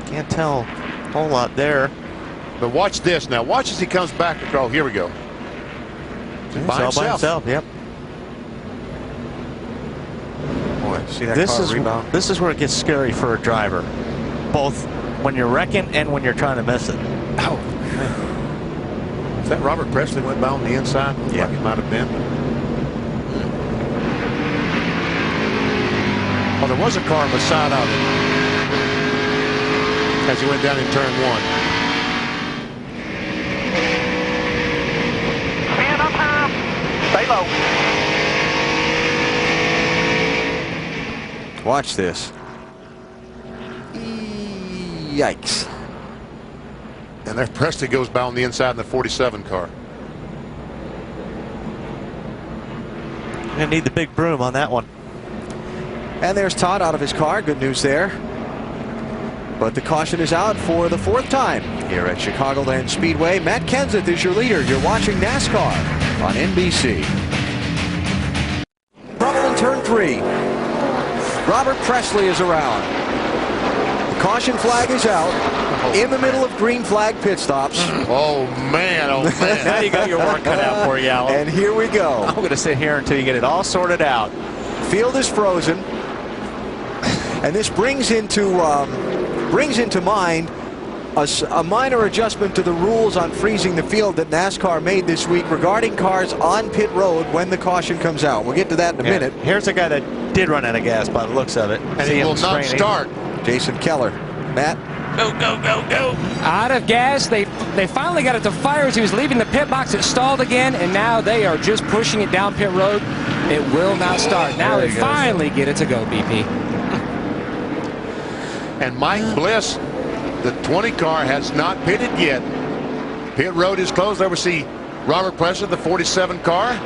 Can't tell a whole lot there. But watch this now. Watch as he comes back across. Oh, here we go. He's all by himself. Yep. Boy, see that car rebound? This is where it gets scary for a driver, both when you're wrecking and when you're trying to miss it. Oh. Is that Robert Presley went by on the inside? Yeah, like it might have been. Oh, there was a car on the side of it as he went down in turn 1. Man up high. Stay low. Watch this. Yikes. And there Presley goes by on the inside in the 47 car. You're gonna need the big broom on that one. And there's Todd out of his car. Good news there. But the caution is out for the 4th time here at Chicagoland Speedway. Matt Kenseth is your leader. You're watching NASCAR on NBC. Trouble in turn 3. Robert Presley is around. The caution flag is out in the middle of green flag pit stops. Oh, man. Oh, man. Now you got your work cut out for you, Alan. And here we go. I'm going to sit here until you get it all sorted out. Field is frozen. And this brings into mind a minor adjustment to the rules on freezing the field that NASCAR made this week regarding cars on pit road when the caution comes out. We'll get to that in a minute. Here's a guy that did run out of gas by the looks of it. And he will not start. Jason Keller. Matt? Go, go, go, go. Out of gas. They finally got it to fire as he was leaving the pit box. It stalled again, and now they are just pushing it down pit road. It will not start. Now they finally get it to go, BP. And Mike Bliss, the 20 car, has not pitted yet. Pit road is closed. There we see Robert Presley, the 47 car.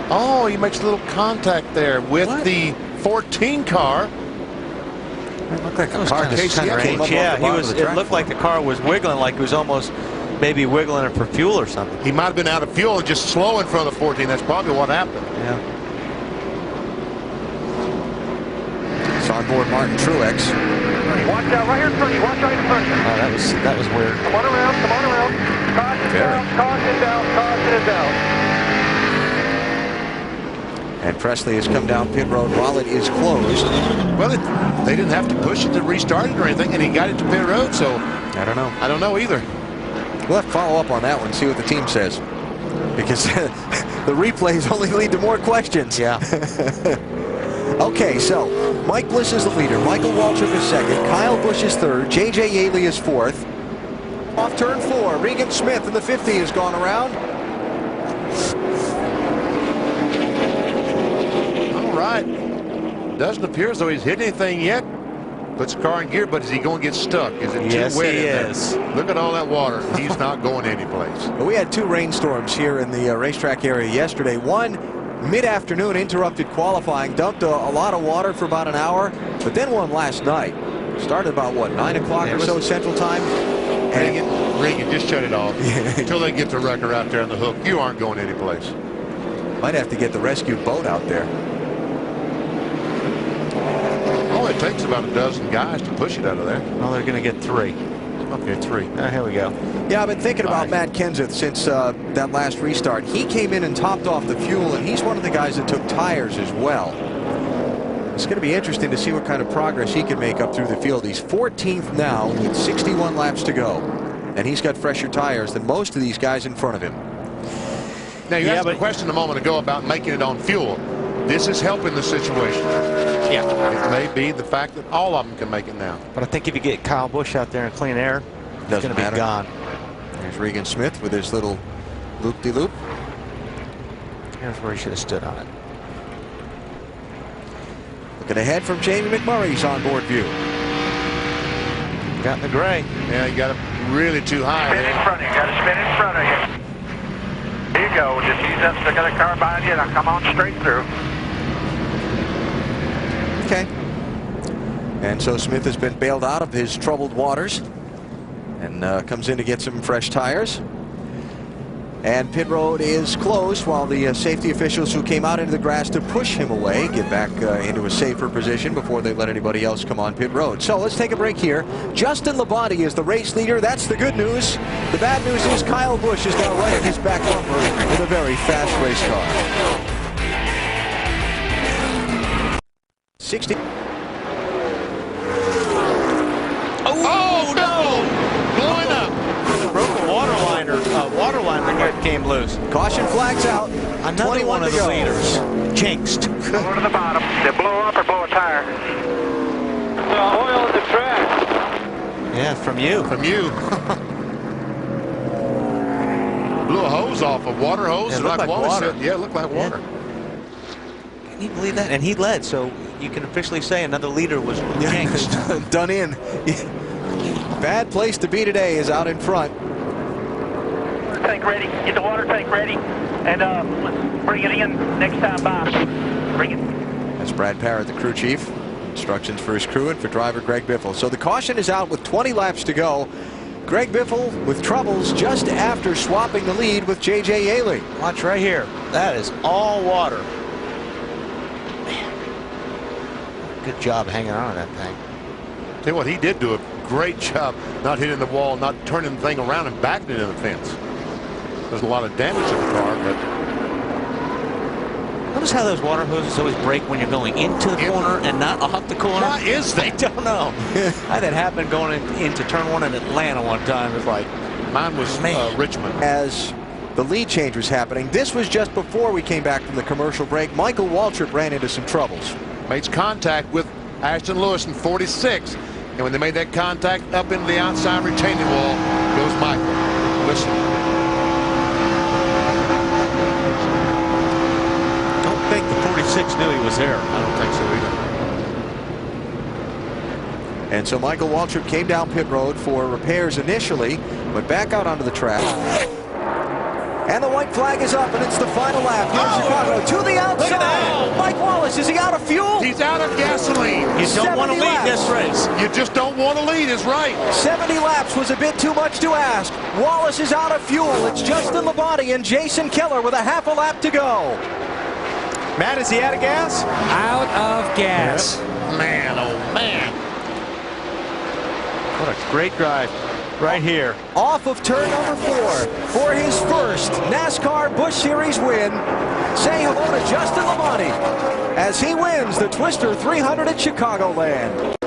Oh, he makes a little contact there with the 14 car. It looked like a car just kind of came up. Yeah, it looked like the car was wiggling, like it was almost maybe wiggling it for fuel or something. He might have been out of fuel and just slow in front of the 14. That's probably what happened. Yeah. It's on board Martin Truex. Watch out right here in front of you. Watch right in front of you. Oh, that was weird. Come on around. Come on around. Caution down. Caution down. Caution is down. And Presley has come down pit road while it is closed. Well, they didn't have to push it to restart it or anything, and he got it to pit road, so I don't know. I don't know either. We'll have to follow up on that one, see what the team says. Because the replays only lead to more questions. Yeah. Okay, so Mike Bliss is the leader. Michael Waltrip is second. Kyle Busch is third. J.J. Yaley is fourth. Off turn 4, Regan Smith in the 50 has gone around. All right. Doesn't appear as though he's hit anything yet. Puts the car in gear, but is he going to get stuck? Is it too wet in there? Yes, he is. Look at all that water. He's not going anyplace. Well, we had 2 rainstorms here in the racetrack area yesterday. One mid-afternoon interrupted qualifying, dumped a lot of water for about an hour, but then one last night. Started about, what, 9 o'clock or so Central Time? Regan, just shut it off. Until they get the wrecker out there on the hook, you aren't going anyplace. Might have to get the rescue boat out there. All it takes about a dozen guys to push it out of there. Well, they're going to get 3. Okay, 3. Here we go. Yeah, I've been thinking about Matt Kenseth since that last restart. He came in and topped off the fuel, and he's one of the guys that took tires as well. It's going to be interesting to see what kind of progress he can make up through the field. He's 14th now with 61 laps to go, and he's got fresher tires than most of these guys in front of him. Now, you asked a question a moment ago about making it on fuel. This is helping the situation. Yeah. It may be the fact that all of them can make it now. But I think if you get Kyle Busch out there in clean air, it's going to be gone. There's Regan Smith with his little loop-de-loop. Here's where he should have stood on it. Looking ahead from Jamie McMurray's onboard view. Got in the gray. Yeah, you got it really too high. Spin in front of you. Got to spin in front of you. There you go. Just use that stick of the car behind you. Now come on straight through. Okay. And so Smith has been bailed out of his troubled waters and comes in to get some fresh tires. And pit road is closed while the safety officials who came out into the grass to push him away get back into a safer position before they let anybody else come on pit road. So let's take a break here. Justin Labonte is the race leader. That's the good news. The bad news is Kyle Busch is now right at his back bumper with a very fast race car. 60. Oh no! Blowing up. Broke a water line came loose. Caution flags out. Another one of the leaders. Jinxed. Go to the bottom. They blow up or blow a tire. Oil in the track. Yeah, from you. From you. Blew a hose off, a water hose. It looked like water. Yeah, it looked like water. Can you believe that? And he led, so you can officially say another leader was jinxed. Done in. Bad place to be today is out in front. Water tank ready. Get the water tank ready. And bring it in next time by. Bring it. That's Brad Parrott, the crew chief. Instructions for his crew and for driver Greg Biffle. So the caution is out with 20 laps to go. Greg Biffle with troubles just after swapping the lead with J.J. Yaley. Watch right here. That is all water. Man. Good job hanging on to that thing. Tell you what, he did do a great job not hitting the wall, not turning the thing around and backing it in the fence. There's a lot of damage to the car, but notice how those water hoses always break when you're going into the corner and not off the corner? Why is that? I don't know. I had that happen going into turn 1 in Atlanta one time. It's like, mine was Richmond. As the lead change was happening, this was just before we came back from the commercial break. Michael Waltrip ran into some troubles. Makes contact with Ashton Lewis in 46. And when they made that contact up into the outside retaining wall, goes Michael. Listen. Don't think the 46 knew he was there. I don't think so either. And so Michael Waltrip came down pit road for repairs initially, went back out onto the track. And the white flag is up, and it's the final lap here in Chicago. To the outside. Mike Wallace, is he out of fuel? He's out of gasoline. You don't want to lead this race. You just don't want to lead, is right. 70 laps was a bit too much to ask. Wallace is out of fuel. It's Justin Labonte and Jason Keller with a half a lap to go. Matt, is he out of gas? Out of gas. Man, oh man. What a great drive right here. Off of turn number 4 for his first NASCAR Busch Series win. Say hello to Justin Labonte as he wins the Twister 300 at Chicagoland.